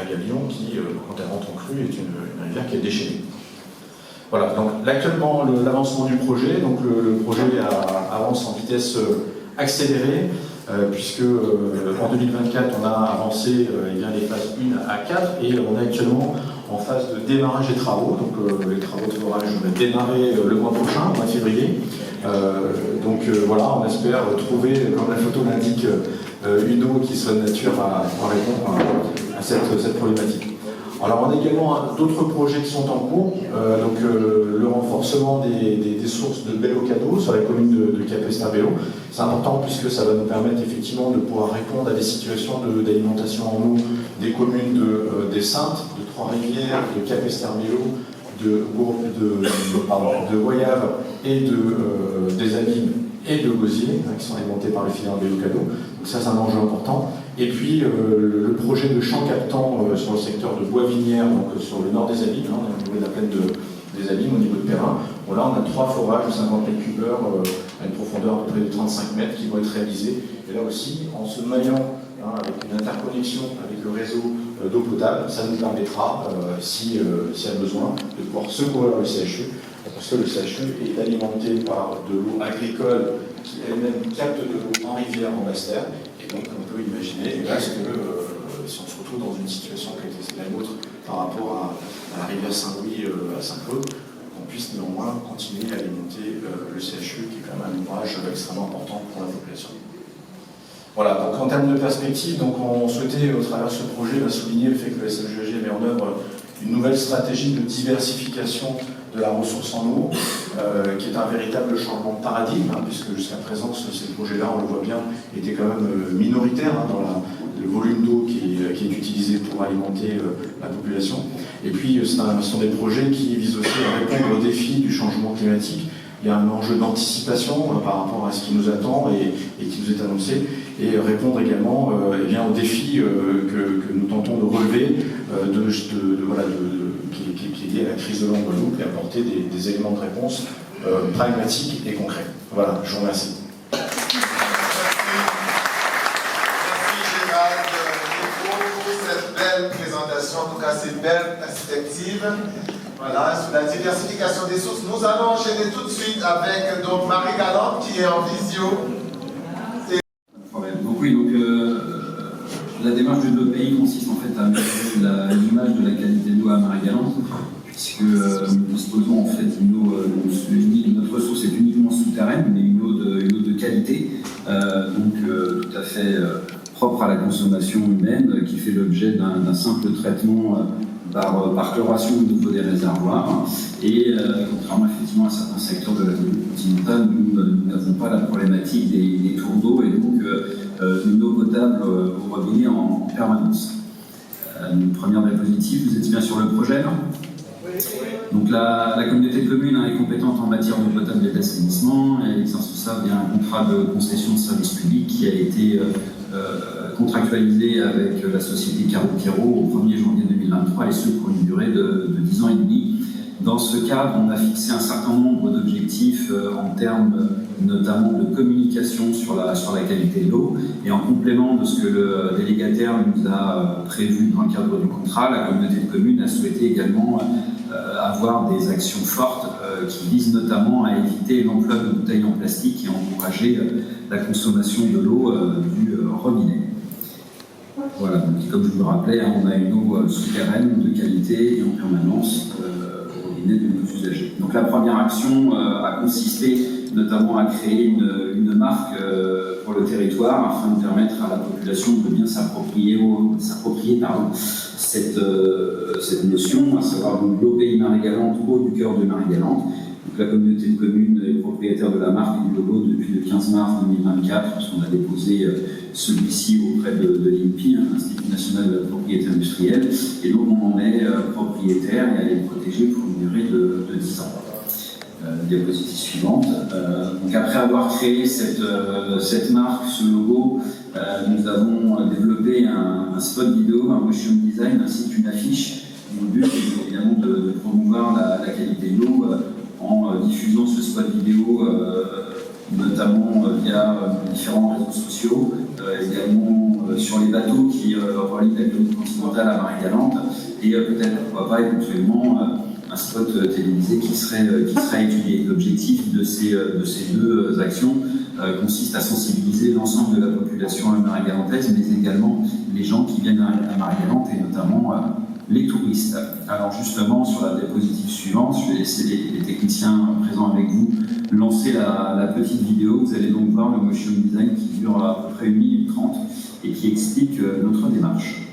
Gavillon qui quand elle rentre en crue est une rivière qui est déchaînée. Voilà, donc actuellement l'avancement du projet, donc le projet avance en vitesse accélérée puisque en 2024 on a avancé les phases 1 à 4 et on est actuellement en phase de démarrage des travaux, donc les travaux de forage vont démarrer le mois prochain, au mois de février. On espère trouver, comme la photo l'indique, une eau qui soit de nature à répondre à cette problématique. Alors on a également d'autres projets qui sont en cours, le renforcement des sources de bel eau cadeau sur la commune de Capesterre-Belle-Eau. C'est important puisque ça va nous permettre effectivement de pouvoir répondre à des situations d'alimentation en eau des communes des Saintes, de Trois-Rivières, de Capesterre-Belle-Eau, de Goyave et des Abîmes et de Gosier, qui sont alimentés par le filière bel eau cadeau. Donc ça c'est un enjeu important. Et puis le projet de champ captant sur le secteur de Bois-Vinière, donc sur le nord des Abîmes, au niveau de la plaine des Abîmes, au niveau de Perrin. Bon, là on a 3 forages de 50 mètres cubeurs à une profondeur à peu près de 35 mètres qui vont être réalisés. Et là aussi, en se maillant avec une interconnexion avec le réseau d'eau potable, ça nous permettra, s'il y a besoin, de pouvoir secourir le CHU, parce que le CHU est alimenté par de l'eau agricole qui elle-même capte de l'eau en rivière, en basse-terre, et donc on peut imaginer là, si on se retrouve dans une situation qui était la nôtre par rapport à la rivière Saint-Louis à Saint-Claude, qu'on puisse néanmoins continuer à alimenter le CHU, qui est quand même un ouvrage extrêmement important pour la population. Voilà, donc en termes de perspective, donc on souhaitait au travers de ce projet souligner le fait que le SMJG met en œuvre une nouvelle stratégie de diversification de la ressource en eau, qui est un véritable changement de paradigme, puisque jusqu'à présent, ces projets-là, on le voit bien, étaient quand même minoritaires dans le volume d'eau qui est utilisé pour alimenter la population. Et puis, ce sont des projets qui visent aussi à répondre aux défis du changement climatique. Il y a un enjeu d'anticipation par rapport à ce qui nous attend et qui nous est annoncé, et répondre également aux défis que nous tentons de relever qui est lié à la crise de l'eau en Guadeloupe, et apporter des éléments de réponse pragmatiques et concrets. Voilà, je vous remercie. Merci Gérald pour cette belle présentation, en tout cas ces belles perspectives. Voilà, sur la diversification des sources. Nous allons enchaîner tout de suite avec donc Marie Galante qui est en visio. Donc oui, la démarche du pays consiste en fait à améliorer l'image de la qualité de l'eau à Marie-Galante, puisque nous disposons en fait d'une eau, notre ressource est uniquement souterraine, mais une eau de qualité, tout à fait propre à la consommation humaine, qui fait l'objet d'un simple traitement par chloration au niveau des réservoirs. Et contrairement effectivement à certains secteurs de la Guadeloupe continentale, nous n'avons pas la problématique des tours d'eau et donc une eau potable au robinet en permanence. Une première diapositive, vous êtes bien sur le projet là ? Donc la communauté de communes est compétente en matière d'eau potable et d'assainissement. Elle exerce ça via un contrat de concession de service public qui a été contractualisé avec la société Caro au 1er janvier 2023, et ce pour une durée de 10 ans et demi. Dans ce cadre, on a fixé un certain nombre d'objectifs en termes notamment de communication sur la qualité de l'eau, et en complément de ce que le délégataire nous a prévu dans le cadre du contrat, la communauté de communes a souhaité également avoir des actions fortes qui visent notamment à éviter l'emploi de bouteilles en plastique et encourager la consommation de l'eau du robinet. Voilà, donc comme je vous le rappelais, on a une eau souterraine de qualité et en permanence au robinet de nos usagers. Donc la première action a consisté notamment à créer une marque pour le territoire afin de permettre à la population de bien s'approprier cette notion, à savoir l'eau pays Marie-Galante, eau du cœur de Marie-Galante. Donc la communauté de communes est propriétaire de la marque et du logo depuis le 15 mars 2024, puisqu'on a déposé celui-ci auprès de l'INPI, l'Institut national de la propriété industrielle, et donc on en est propriétaire et elle est protégée pour une durée de 10 ans. Diapositive suivante. Donc après avoir créé cette marque, ce logo, nous avons développé un spot vidéo, un motion design ainsi qu'une affiche. Le but est évidemment de promouvoir la qualité de l'eau en diffusant ce spot vidéo notamment via différents réseaux sociaux, également sur les bateaux qui relient la Guadeloupe continentale à Marie-Galante, et peut-être pourquoi pas éventuellement un spot télévisé qui serait étudié. L'objectif de ces deux actions consiste à sensibiliser l'ensemble de la population marie-galantaise, mais également les gens qui viennent à Marie-Galante, et notamment les touristes. Alors justement, sur la diapositive suivante, je vais laisser les techniciens présents avec vous lancer la petite vidéo. Vous allez donc voir le motion design qui dure à peu près 1 minute 30 et qui explique notre démarche.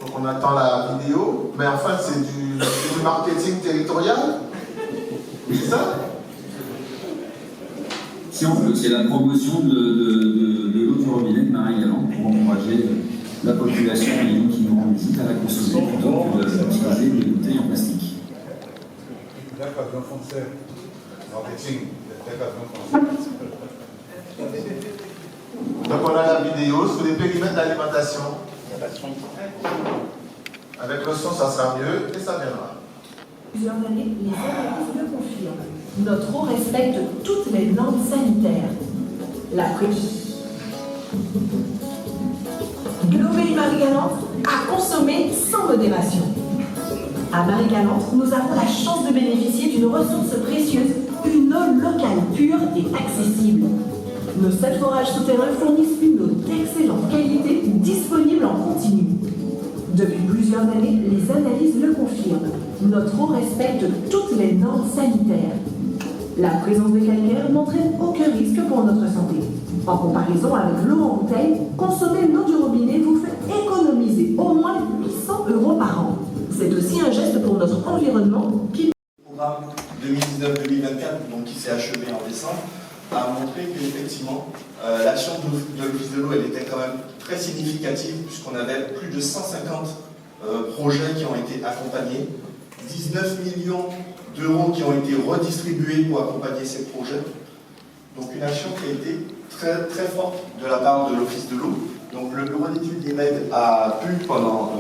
Donc on attend la vidéo, mais enfin c'est du marketing territorial. C'est ça? Si on veut, c'est la promotion de l'eau du robinet de Marie-Galante pour encourager la population et les gens qui nous rendent visite à la consommer plutôt que d'utiliser des bouteilles en plastique. Donc on a la vidéo sur les périmètres d'alimentation. Avec le son, ça sera mieux et ça viendra. Plusieurs années, les analyses le confirment. Notre eau respecte toutes les normes sanitaires. La Globélie Marie-Galante à consommer sans modération. À Marie-Galante, nous avons la chance de bénéficier d'une ressource précieuse, une eau locale pure et accessible. Nos 7 forages souterrains fournissent une eau d'excellente qualité disponible en continu. Depuis plusieurs années, les analyses le confirment. Notre eau respecte toutes les normes sanitaires. La présence de calcaire n'entraîne aucun risque pour notre santé. En comparaison avec l'eau en bouteille, consommer l'eau du robinet vous fait économiser au moins 800 € par an. C'est aussi un geste pour notre environnement qui... Le programme 2019-2024, donc qui s'est achevé en décembre, a montré qu'effectivement, l'action de l'Office de l'eau, elle était quand même très significative, puisqu'on avait plus de 150 projets qui ont été accompagnés, 19 millions d'euros qui ont été redistribués pour accompagner ces projets. Donc une action qui a été très, très forte de la part de l'Office de l'eau. Donc le bureau d'études d'IMED a pu, pendant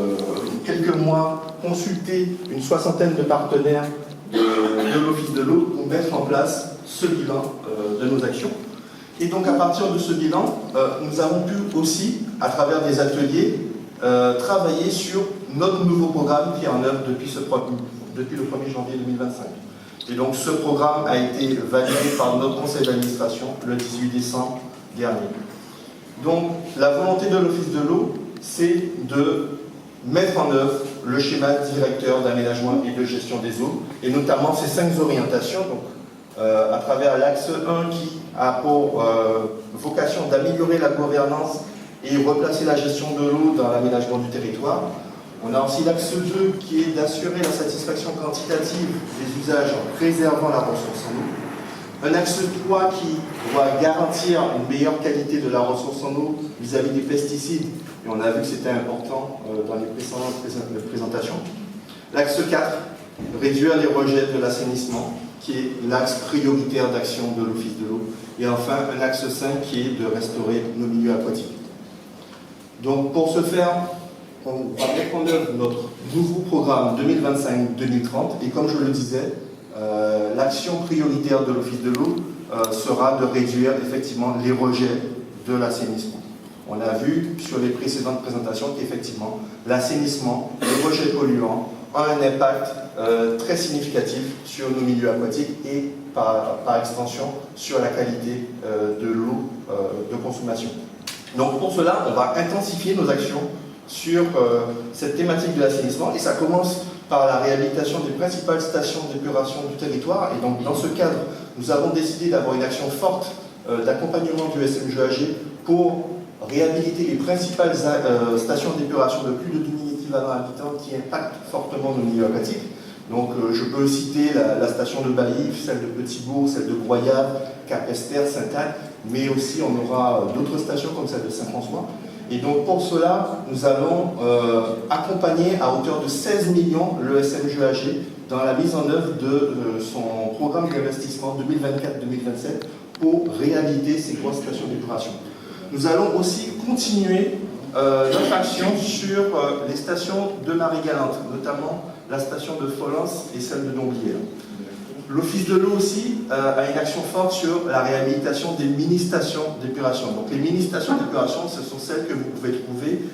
quelques mois, consulter une soixantaine de partenaires de l'Office de l'eau pour mettre en place ce bilan de nos actions. Et donc à partir de ce bilan, nous avons pu aussi, à travers des ateliers, travailler sur notre nouveau programme qui est en œuvre depuis le 1er janvier 2025. Et donc ce programme a été validé par notre conseil d'administration le 18 décembre dernier. Donc la volonté de l'Office de l'eau, c'est de mettre en œuvre le schéma directeur d'aménagement et de gestion des eaux, et notamment ces 5 orientations, donc, à travers l'axe 1 qui a pour vocation d'améliorer la gouvernance et replacer la gestion de l'eau dans l'aménagement du territoire. On a aussi l'axe 2 qui est d'assurer la satisfaction quantitative des usages en préservant la ressource en eau. Un axe 3 qui doit garantir une meilleure qualité de la ressource en eau vis-à-vis des pesticides, et on a vu que c'était important dans les précédentes présentations. L'axe 4, réduire les rejets de l'assainissement, qui est l'axe prioritaire d'action de l'Office de l'eau. Et enfin, un axe 5 qui est de restaurer nos milieux aquatiques. Donc pour ce faire, on va mettre en œuvre notre nouveau programme 2025-2030, et comme je le disais, l'action prioritaire de l'Office de l'eau sera de réduire effectivement les rejets de l'assainissement. On a vu sur les précédentes présentations qu'effectivement l'assainissement, les rejets polluants ont un impact très significatif sur nos milieux aquatiques et par extension sur la qualité de l'eau de consommation. Donc pour cela, on va intensifier nos actions sur cette thématique de l'assainissement, et ça commence par la réhabilitation des principales stations d'épuration du territoire. Et donc dans ce cadre, nous avons décidé d'avoir une action forte d'accompagnement du SMGAG pour réhabiliter les principales stations d'épuration de plus de 10 000 équivalents habitants qui impactent fortement nos milieux aquatiques. Donc je peux citer la station de Baillif, celle de Petit-Bourg, celle de Broyave, Capesterre, Sainte-Anne, mais aussi on aura d'autres stations comme celle de Saint-François. Et donc pour cela, nous allons accompagner à hauteur de 16 millions le SMGAG dans la mise en œuvre de son programme d'investissement 2024-2027 pour réhabiliter ces grosses stations d'épuration. Nous allons aussi continuer notre action sur les stations de Marie-Galante, notamment la station de Follens et celle de Domblières. L'Office de l'eau aussi a une action forte sur la réhabilitation des mini-stations d'épuration. Donc les mini-stations d'épuration, ce sont celles que vous pouvez trouver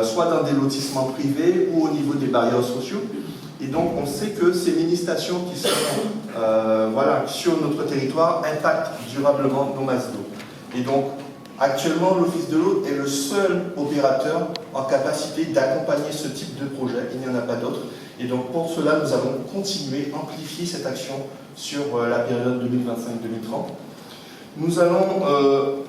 soit dans des lotissements privés ou au niveau des barrières sociaux. Et donc on sait que ces mini-stations qui sont sur notre territoire impactent durablement nos masses d'eau. Et donc actuellement, l'Office de l'eau est le seul opérateur en capacité d'accompagner ce type de projet. Il n'y en a pas d'autres. Et donc pour cela, nous allons continuer, amplifier cette action sur la période 2025-2030. Nous allons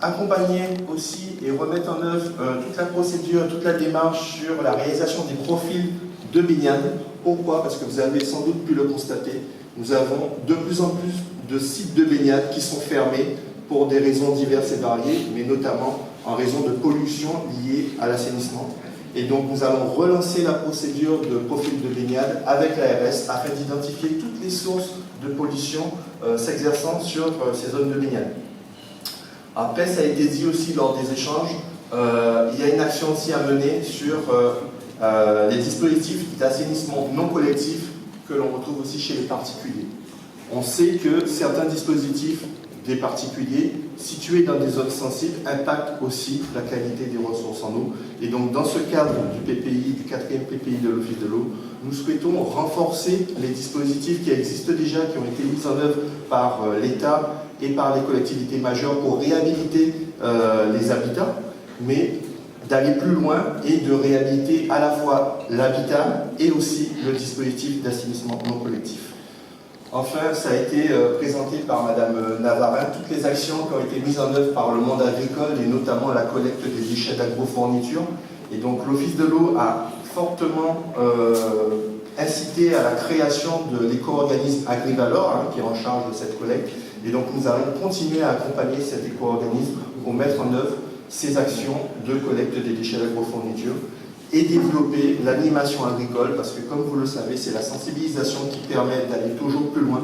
accompagner aussi et remettre en œuvre toute la procédure, toute la démarche sur la réalisation des profils de baignade. Pourquoi? Parce que vous avez sans doute pu le constater, nous avons de plus en plus de sites de baignade qui sont fermés pour des raisons diverses et variées, mais notamment en raison de pollution liée à l'assainissement. Et donc nous allons relancer la procédure de profil de baignade avec l'ARS afin d'identifier toutes les sources de pollution s'exerçant sur ces zones de baignade. Après, ça a été dit aussi lors des échanges, il y a une action aussi à mener sur les dispositifs d'assainissement non collectif que l'on retrouve aussi chez les particuliers. On sait que certains dispositifs des particuliers situés dans des zones sensibles impactent aussi la qualité des ressources en eau. Et donc dans ce cadre du PPI, du 4e PPI de l'Office de l'eau, nous souhaitons renforcer les dispositifs qui existent déjà, qui ont été mis en œuvre par l'État et par les collectivités majeures pour réhabiliter les habitats, mais d'aller plus loin et de réhabiliter à la fois l'habitat et aussi le dispositif d'assainissement non collectif. Enfin, ça a été présenté par Madame Navarin, toutes les actions qui ont été mises en œuvre par le monde agricole et notamment la collecte des déchets d'agrofourniture. Et donc l'Office de l'eau a fortement incité à la création de l'éco-organisme Agrivalor, qui est en charge de cette collecte. Et donc nous allons continuer à accompagner cet éco-organisme pour mettre en œuvre ces actions de collecte des déchets d'agrofourniture et développer l'animation agricole, parce que comme vous le savez, c'est la sensibilisation qui permet d'aller toujours plus loin.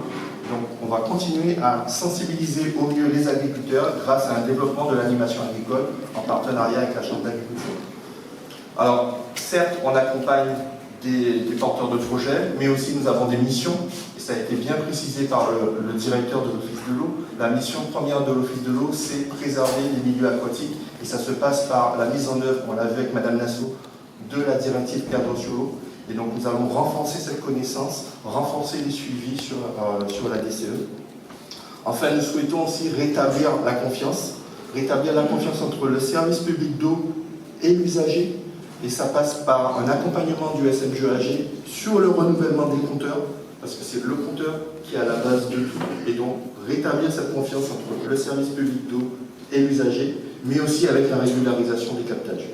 Donc on va continuer à sensibiliser au mieux les agriculteurs grâce à un développement de l'animation agricole en partenariat avec la Chambre d'agriculture. Alors certes, on accompagne des porteurs de projets, mais aussi nous avons des missions, et ça a été bien précisé par le directeur de l'Office de l'eau. La mission première de l'Office de l'eau, c'est préserver les milieux aquatiques, et ça se passe par la mise en œuvre, on l'a vu avec Madame Nassau, de la directive cadre sur l'eau. Et donc nous allons renforcer cette connaissance, renforcer les suivis sur la DCE. Enfin, nous souhaitons aussi rétablir la confiance entre le service public d'eau et l'usager. Et ça passe par un accompagnement du SMGEAG sur le renouvellement des compteurs, parce que c'est le compteur qui est à la base de tout. Et donc rétablir cette confiance entre le service public d'eau et l'usager, mais aussi avec la régularisation des captages.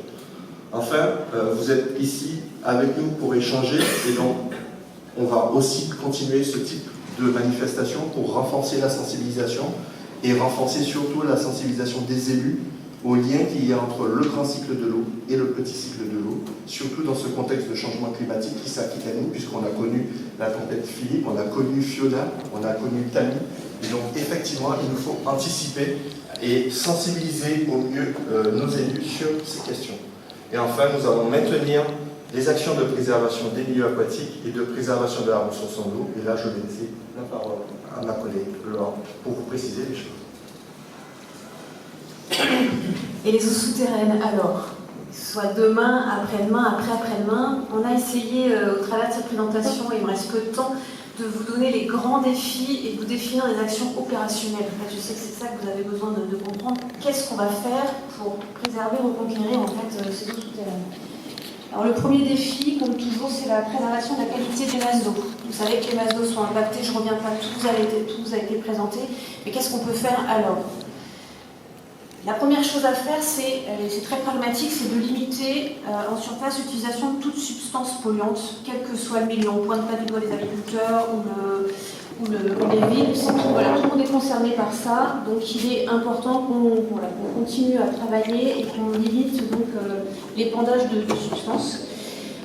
Enfin, vous êtes ici avec nous pour échanger, et donc on va aussi continuer ce type de manifestation pour renforcer la sensibilisation et renforcer surtout la sensibilisation des élus au lien qu'il y a entre le grand cycle de l'eau et le petit cycle de l'eau, surtout dans ce contexte de changement climatique qui s'applique à nous, puisqu'on a connu la tempête Philippe, on a connu Fiona, on a connu Tammy, et donc effectivement il nous faut anticiper et sensibiliser au mieux nos élus sur ces questions. Et enfin, nous allons maintenir les actions de préservation des milieux aquatiques et de préservation de la ressource en eau. Et là, je vais laisser la parole à ma collègue Laure pour vous préciser les choses. Et les eaux souterraines, alors, que ce soit demain, après-demain, après-après-demain, on a essayé au travers de cette présentation, il me reste peu de temps, de vous donner les grands défis et de vous définir des actions opérationnelles. En fait, je sais que c'est ça que vous avez besoin de comprendre. Qu'est-ce qu'on va faire pour préserver, reconquérir en fait, ces eaux souterraines? Alors le premier défi, comme toujours, c'est la préservation de la qualité des masses d'eau. Vous savez que les masses d'eau sont impactées, je ne reviens pas, tout vous a été présenté, mais qu'est-ce qu'on peut faire alors? La première chose à faire, c'est très pragmatique, c'est de limiter en surface l'utilisation de toute substance polluante, quel que soit le milieu. On ne pointe pas du doigt les agriculteurs ou les villes. Voilà, tout le monde est concerné par ça, donc il est important qu'on continue à travailler et qu'on limite donc, l'épandage de substances.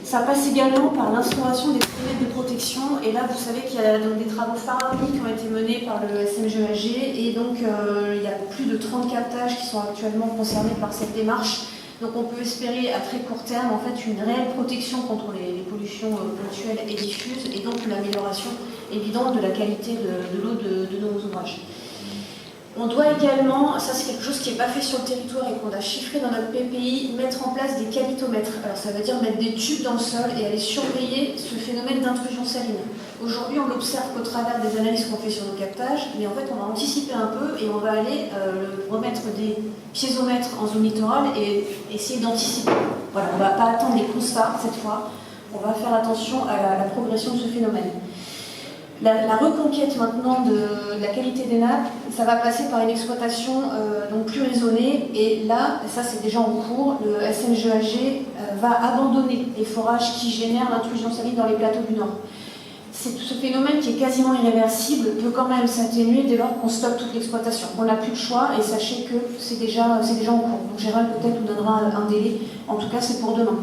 Ça passe également par l'instauration des périmètres de protection. Et là, vous savez qu'il y a donc des travaux pharaoniques qui ont été menés par le SMGEAG. Et donc, il y a plus de 30 captages qui sont actuellement concernés par cette démarche. Donc, on peut espérer à très court terme en fait, une réelle protection contre les pollutions ponctuelles et diffuses. Et donc, l'amélioration évidente de la qualité de l'eau de nos ouvrages. On doit également, ça c'est quelque chose qui n'est pas fait sur le territoire et qu'on a chiffré dans notre PPI, mettre en place des cavitomètres. Alors ça veut dire mettre des tubes dans le sol et aller surveiller ce phénomène d'intrusion saline. Aujourd'hui on l'observe qu'au travers des analyses qu'on fait sur nos captages, mais en fait on va anticiper un peu et on va aller remettre des piézomètres en zone littorale et essayer d'anticiper. Voilà, on ne va pas attendre les constats cette fois, on va faire attention à la progression de ce phénomène. La reconquête maintenant de la qualité des nappes, ça va passer par une exploitation donc plus raisonnée. Et là, ça c'est déjà en cours, le SNGAG va abandonner les forages qui génèrent l'intrusion saline dans les plateaux du Nord. Ce phénomène qui est quasiment irréversible peut quand même s'atténuer dès lors qu'on stoppe toute l'exploitation. On n'a plus de choix et sachez que c'est déjà en cours. Donc Gérald peut-être nous donnera un délai, en tout cas c'est pour demain.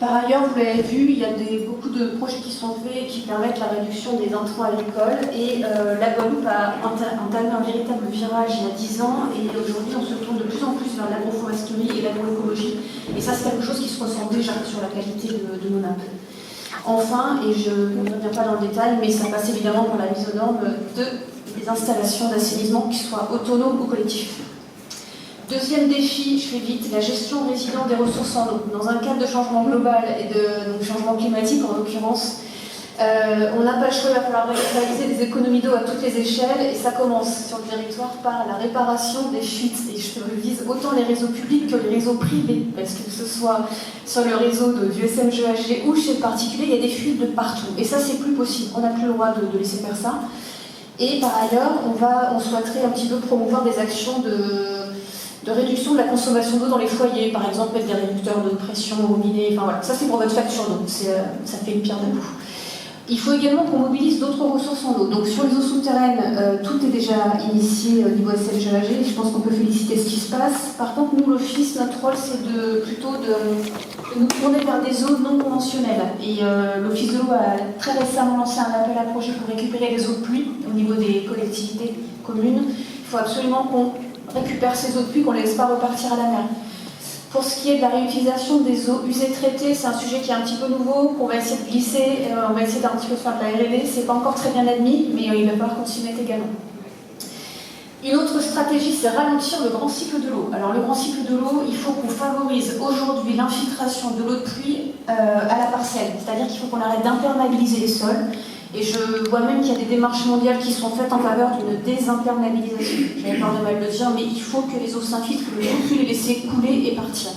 Par ailleurs, vous l'avez vu, il y a beaucoup de projets qui sont faits qui permettent la réduction des intrants agricoles et la Guadeloupe a entamé un véritable virage il y a 10 ans et aujourd'hui on se tourne de plus en plus vers l'agroforesterie et l'agroécologie et ça c'est quelque chose qui se ressent déjà sur la qualité de nos nappes. Enfin, et je ne reviens pas dans le détail, mais ça passe évidemment par la mise aux normes des installations d'assainissement qui soient autonomes ou collectifs. Deuxième défi, je fais vite, la gestion résident des ressources en eau. Dans un cadre de changement global et de changement climatique en l'occurrence, on n'a pas le choix, il va falloir réaliser des économies d'eau à toutes les échelles et ça commence sur le territoire par la réparation des fuites. Et je vise autant les réseaux publics que les réseaux privés, parce que ce soit sur le réseau du SMGAG ou chez le particulier, il y a des fuites de partout. Et ça, c'est plus possible, on n'a plus le droit de laisser faire ça. Et par ailleurs, on souhaiterait un petit peu promouvoir des actions de réduction de la consommation d'eau dans les foyers, par exemple mettre des réducteurs de pression au robinet, enfin voilà, ça c'est pour votre facture d'eau, ça fait une pierre deux coups. Il faut également qu'on mobilise d'autres ressources en eau. Donc sur les eaux souterraines, tout est déjà initié au niveau SLGAG, je pense qu'on peut féliciter ce qui se passe. Par contre, nous, l'Office, notre rôle, c'est plutôt de nous tourner vers des eaux non conventionnelles. Et l'Office de l'eau a très récemment lancé un appel à projet pour récupérer les eaux de pluie au niveau des collectivités communes. Il faut absolument qu'on récupère ces eaux de pluie, qu'on ne les laisse pas repartir à la mer. Pour ce qui est de la réutilisation des eaux usées traitées, c'est un sujet qui est un petit peu nouveau, qu'on va essayer de glisser, on va essayer d'un petit peu faire de la R&D, c'est pas encore très bien admis, mais il va falloir qu'on s'y mette également. Une autre stratégie, c'est ralentir le grand cycle de l'eau. Alors le grand cycle de l'eau, il faut qu'on favorise aujourd'hui l'infiltration de l'eau de pluie à la parcelle, c'est-à-dire qu'il faut qu'on arrête d'imperméabiliser les sols. Et je vois même qu'il y a des démarches mondiales qui sont faites en faveur d'une désimperméabilisation. J'avais peur de mal le dire, mais il faut que les eaux s'infiltrent, il ne faut plus les laisser couler et partir.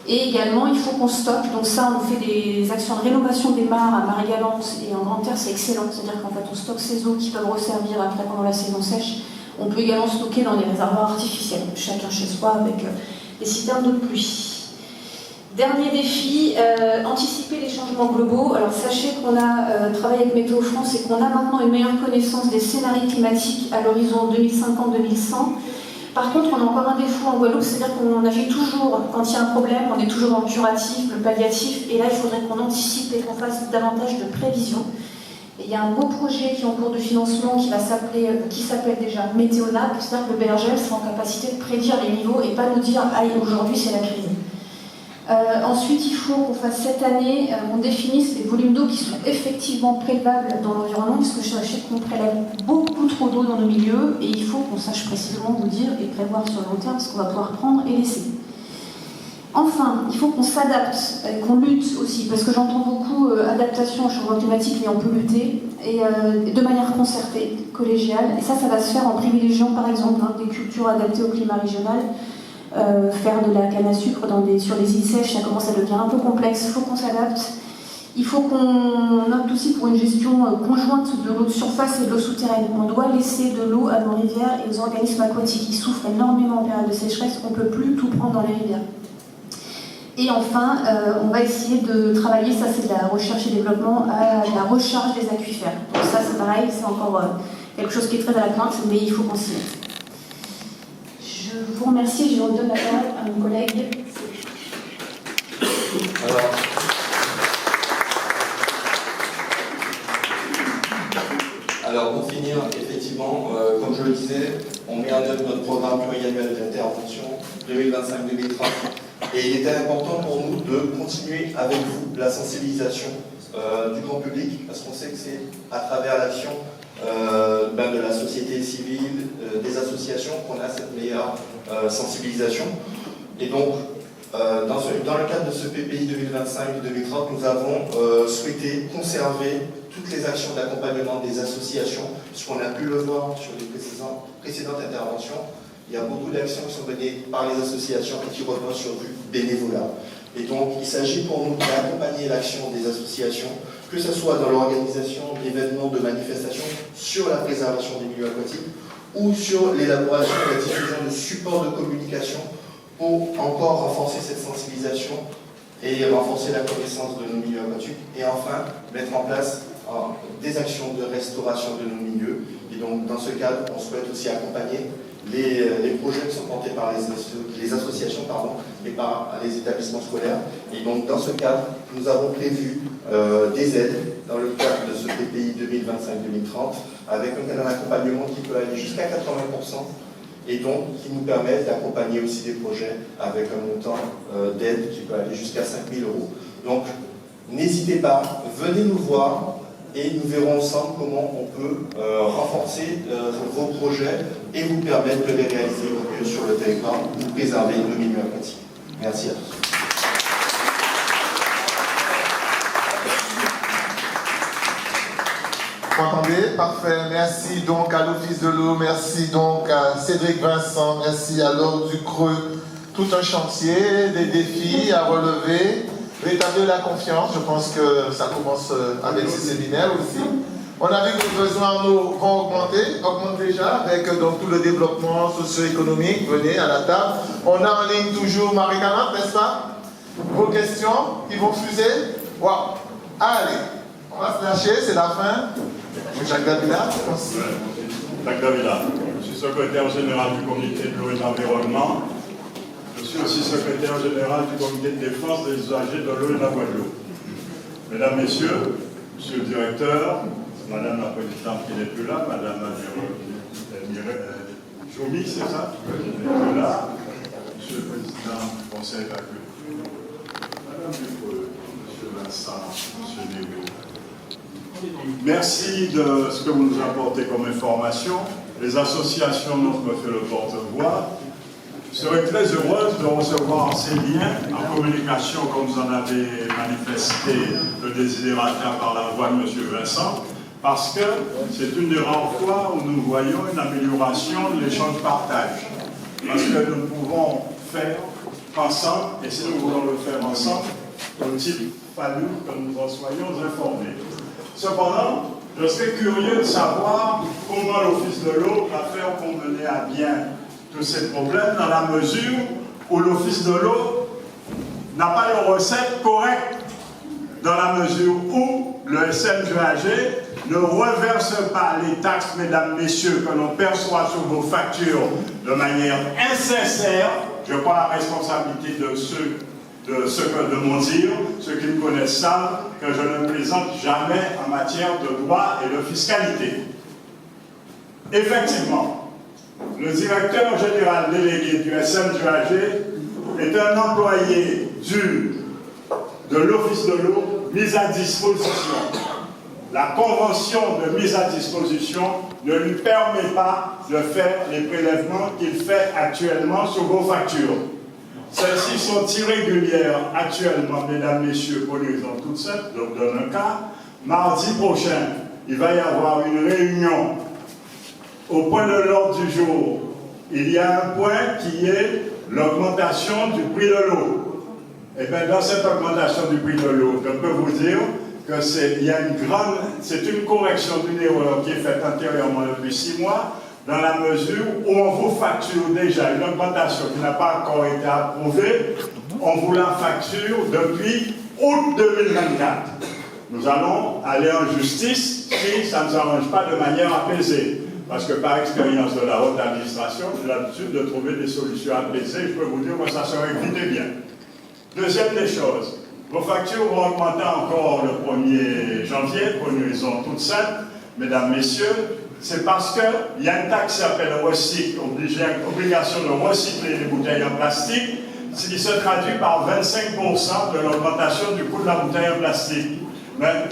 Et également, il faut qu'on stocke. Donc ça, on fait des actions de rénovation des mares à Marie-Galante et en Grande-Terre, c'est excellent. C'est-à-dire qu'en fait, on stocke ces eaux qui peuvent resservir après pendant la saison sèche. On peut également stocker dans des réservoirs artificiels, chacun chez soi, avec des citernes d'eau de pluie. Dernier défi, anticiper les changements globaux. Alors sachez qu'on a travaillé avec Météo France et qu'on a maintenant une meilleure connaissance des scénarios climatiques à l'horizon 2050-2100. Par contre, on a encore un défaut en Guadeloupe, c'est-à-dire qu'on agit toujours, quand il y a un problème, on est toujours dans le curatif, le palliatif, et là il faudrait qu'on anticipe et qu'on fasse davantage de prévisions. Et il y a un beau projet qui est en cours de financement qui s'appelle déjà Météonap, c'est-à-dire que le BRGL sera en capacité de prédire les niveaux et pas nous dire « aïe, aujourd'hui c'est la crise ». Ensuite, il faut qu'on fasse cette année, on définisse les volumes d'eau qui sont effectivement prélevables dans l'environnement, parce que sachez qu'on prélève beaucoup trop d'eau dans nos milieux, et il faut qu'on sache précisément vous dire et prévoir sur le long terme ce qu'on va pouvoir prendre et laisser. Enfin, il faut qu'on s'adapte, qu'on lutte aussi, parce que j'entends beaucoup adaptation au changement climatique, mais on peut lutter, et de manière concertée, collégiale, et ça va se faire en privilégiant par exemple des cultures adaptées au climat régional. Faire de la canne à sucre sur des îles sèches, ça commence à devenir un peu complexe, il faut qu'on s'adapte. Il faut qu'on opte aussi pour une gestion conjointe de l'eau de surface et de l'eau souterraine. On doit laisser de l'eau à nos rivières et aux organismes aquatiques qui souffrent énormément en période de sécheresse, on ne peut plus tout prendre dans les rivières. Et enfin, on va essayer de travailler, ça c'est de la recherche et développement, à la recharge des aquifères. Donc ça c'est pareil, c'est encore quelque chose qui est très à la pointe, mais il faut qu'on s'y mette. Je vous remercie, je redonne la parole à mon collègue. Alors pour finir, effectivement, comme je le disais, on met en œuvre notre programme pluriannuel d'intervention 2025-2030 et il était important pour nous de continuer avec vous la sensibilisation du grand public parce qu'on sait que c'est à travers l'action de la société civile, des associations qu'on a cette meilleure sensibilisation. Et donc, dans le cadre de ce PPI 2025-2030, nous avons souhaité conserver toutes les actions d'accompagnement des associations, puisqu'on a pu le voir sur les précédentes interventions. Il y a beaucoup d'actions qui sont menées par les associations et qui reposent sur du bénévolat. Et donc, il s'agit pour nous d'accompagner l'action des associations, que ce soit dans l'organisation d'événements, de manifestations sur la préservation des milieux aquatiques ou sur l'élaboration et la diffusion de supports de communication pour encore renforcer cette sensibilisation et renforcer la connaissance de nos milieux aquatiques, et enfin mettre en place des actions de restauration de nos milieux. Et donc dans ce cadre, on souhaite aussi accompagner les projets qui sont portés par les associations et par les établissements scolaires. Et donc dans ce cadre, nous avons prévu des aides dans le cadre de ce PPI 2025-2030 avec un accompagnement qui peut aller jusqu'à 80%, et donc qui nous permettent d'accompagner aussi des projets avec un montant d'aide qui peut aller jusqu'à 5 000 €. Donc n'hésitez pas, venez nous voir et nous verrons ensemble comment on peut renforcer vos projets et vous permettre de les réaliser au mieux sur le territoire pour préserver nos milieux aquatiques. Merci à tous. Vous entendez? Parfait. Merci donc à l'Office de l'eau, merci donc à Cédric Vincent, merci à Laure Ducreux. Tout un chantier, des défis à relever, rétablir la confiance. Je pense que ça commence avec ces séminaires aussi. On a vu que les besoins en eau vont augmentent déjà avec donc tout le développement socio-économique. Venez à la table. On a en ligne toujours Marie-Galante, n'est-ce pas? Vos questions qui vont fuser? Wow. Allez, on va se lâcher, c'est la fin. Jacques Davila. Jacques Davila. Je suis secrétaire général du comité de l'eau et de l'environnement. Je suis aussi secrétaire général du comité de défense des usagers de l'eau et de la Guadeloupe. Mesdames, Messieurs, Monsieur le directeur, Madame la présidente qui n'est plus là, Madame Joumi, c'est ça? Qui n'est plus là. Monsieur le président du conseil de la culture, Madame Ducreux, Monsieur Vincent, Monsieur Négo. Merci de ce que vous nous apportez comme information. Les associations, donc Monsieur le porte-voix, seraient très heureuses de recevoir ces liens en communication, comme vous en avez manifesté le désidérateur par la voix de Monsieur Vincent, parce que c'est une des rares fois où nous voyons une amélioration de l'échange-partage. Parce que nous pouvons faire ensemble, et si nous voulons le faire ensemble, il fallu que nous en soyons informés. Cependant, je serais curieux de savoir comment l'Office de l'eau va faire pour mener à bien tous ces problèmes, dans la mesure où l'Office de l'eau n'a pas de recettes correctes, dans la mesure où le SNGAG ne reverse pas les taxes, mesdames, messieurs, que l'on perçoit sur vos factures de manière insincère. Je prends la responsabilité de mon dire, ceux qui me connaissent savent que je ne plaisante jamais en matière de droit et de fiscalité. Effectivement, le directeur général délégué du SNGAG est un employé de l'Office de l'eau mis à disposition. La convention de mise à disposition ne lui permet pas de faire les prélèvements qu'il fait actuellement sur vos factures. Celles-ci sont irrégulières actuellement, mesdames, messieurs, conduisant toutes seules. Donc, dans un cas, mardi prochain, il va y avoir une réunion. Au point de l'ordre du jour, il y a un point qui est l'augmentation du prix de l'eau. Et bien, dans cette augmentation du prix de l'eau, je peux vous dire que c'est une correction d'une erreur qui est faite antérieurement depuis 6 mois, dans la mesure où on vous facture déjà une augmentation qui n'a pas encore été approuvée, on vous la facture depuis août 2024. Nous allons aller en justice si ça ne s'arrange pas de manière apaisée. Parce que par expérience de la haute administration, j'ai l'habitude de trouver des solutions apaisées. Je peux vous dire que ça serait vite et bien. Deuxième des choses, vos factures vont augmenter encore le 1er janvier, prenons toutes celles, mesdames, messieurs, c'est parce qu'il y a une taxe qui s'appelle obligation de recycler les bouteilles en plastique, ce qui se traduit par 25% de l'augmentation du coût de la bouteille en plastique. Mais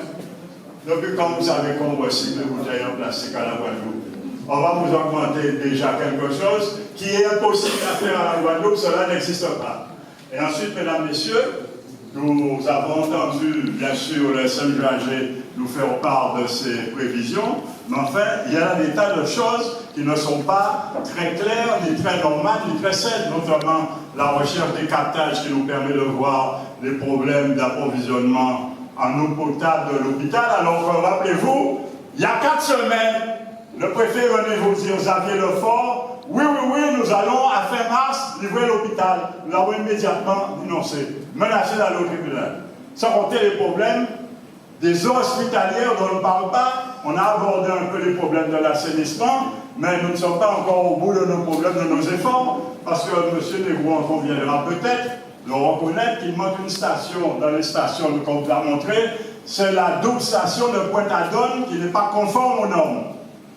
depuis quand vous savez qu'on recycle les bouteilles en plastique à la Guadeloupe, on va vous augmenter déjà quelque chose qui est impossible à faire à la Guadeloupe, cela n'existe pas. Et ensuite, mesdames, messieurs, nous avons entendu, bien sûr, le SNGAG nous faire part de ses prévisions, mais enfin, il y a des tas de choses qui ne sont pas très claires, ni très normales, ni très saines, notamment la recherche des captages qui nous permet de voir les problèmes d'approvisionnement en eau potable de l'hôpital. Alors rappelez-vous, il y a 4 semaines, le préfet René Vauzier, Xavier Lefort, oui, nous allons à fin mars livrer l'hôpital. Nous l'avons immédiatement dénoncé, menacé d'aller au tribunal. Sans compter les problèmes des eaux hospitalières dont on ne parle pas. On a abordé un peu les problèmes de l'assainissement, mais nous ne sommes pas encore au bout de nos problèmes, de nos efforts, parce que M. Negro en conviendra peut-être de reconnaître qu'il manque une station dans les stations qu'on vous a montré, c'est la double station de Pointe-à-Donne qui n'est pas conforme aux normes.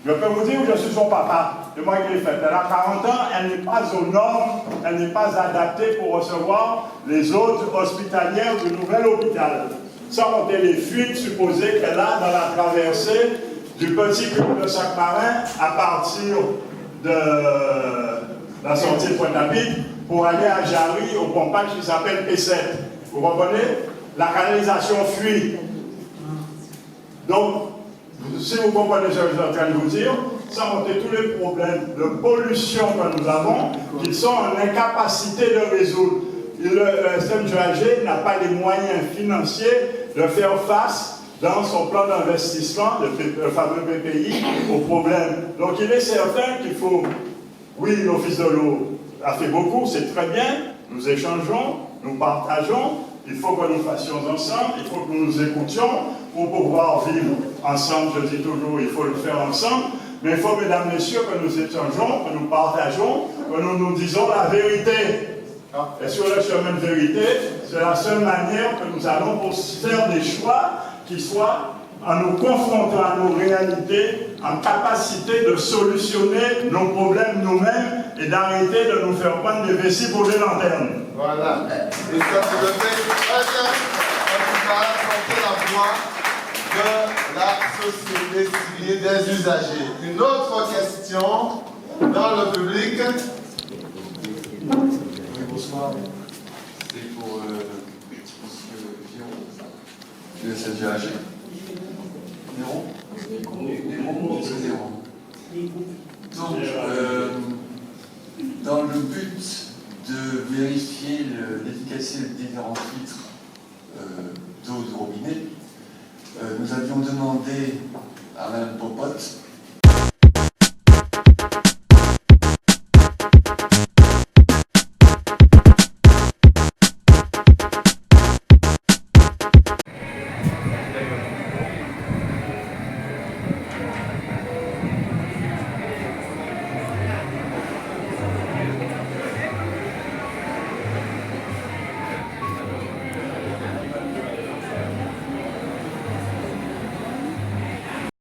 Je peux vous dire que je suis son papa, c'est moi qui l'ai faite. Elle a 40 ans, elle n'est pas aux normes, elle n'est pas adaptée pour recevoir les autres hospitalières du nouvel hôpital. Sans compter les fuites supposées qu'elle a dans la traversée du petit cube de Sac-Marin à partir de la sortie de Pointe-à-Pitre pour aller à Jarry au pompage qui s'appelle P7. Vous comprenez? La canalisation fuit. Donc, si vous comprenez ce que je suis en train de vous dire, sans compter tous les problèmes de pollution que nous avons, qu'ils sont en incapacité de résoudre. Le SMGAG n'a pas les moyens financiers de faire face dans son plan d'investissement, le fameux PPI, aux problèmes. Donc il est certain qu'il faut, oui, l'Office de l'eau a fait beaucoup, c'est très bien, nous échangeons, nous partageons, il faut que nous fassions ensemble, il faut que nous nous écoutions pour pouvoir vivre ensemble, je dis toujours, il faut le faire ensemble, mais il faut, mesdames, messieurs, que nous échangeons, que nous partageons, que nous nous disons la vérité. Et sur le chemin de vérité, c'est la seule manière que nous allons pour faire des choix qui soient en nous confrontant à nos réalités, en capacité de solutionner nos problèmes nous-mêmes et d'arrêter de nous faire prendre des vessies pour des lanternes. Voilà. Et ça, c'est le fait très bien, qui va porter la voix de la société civile des usagers. Une autre question dans le public. Bonsoir, c'est pour M. Viron, du SNGAG. Néron. Donc, dans le but de vérifier l'efficacité des différents filtres d'eau de robinet, nous avions demandé à Mme Popote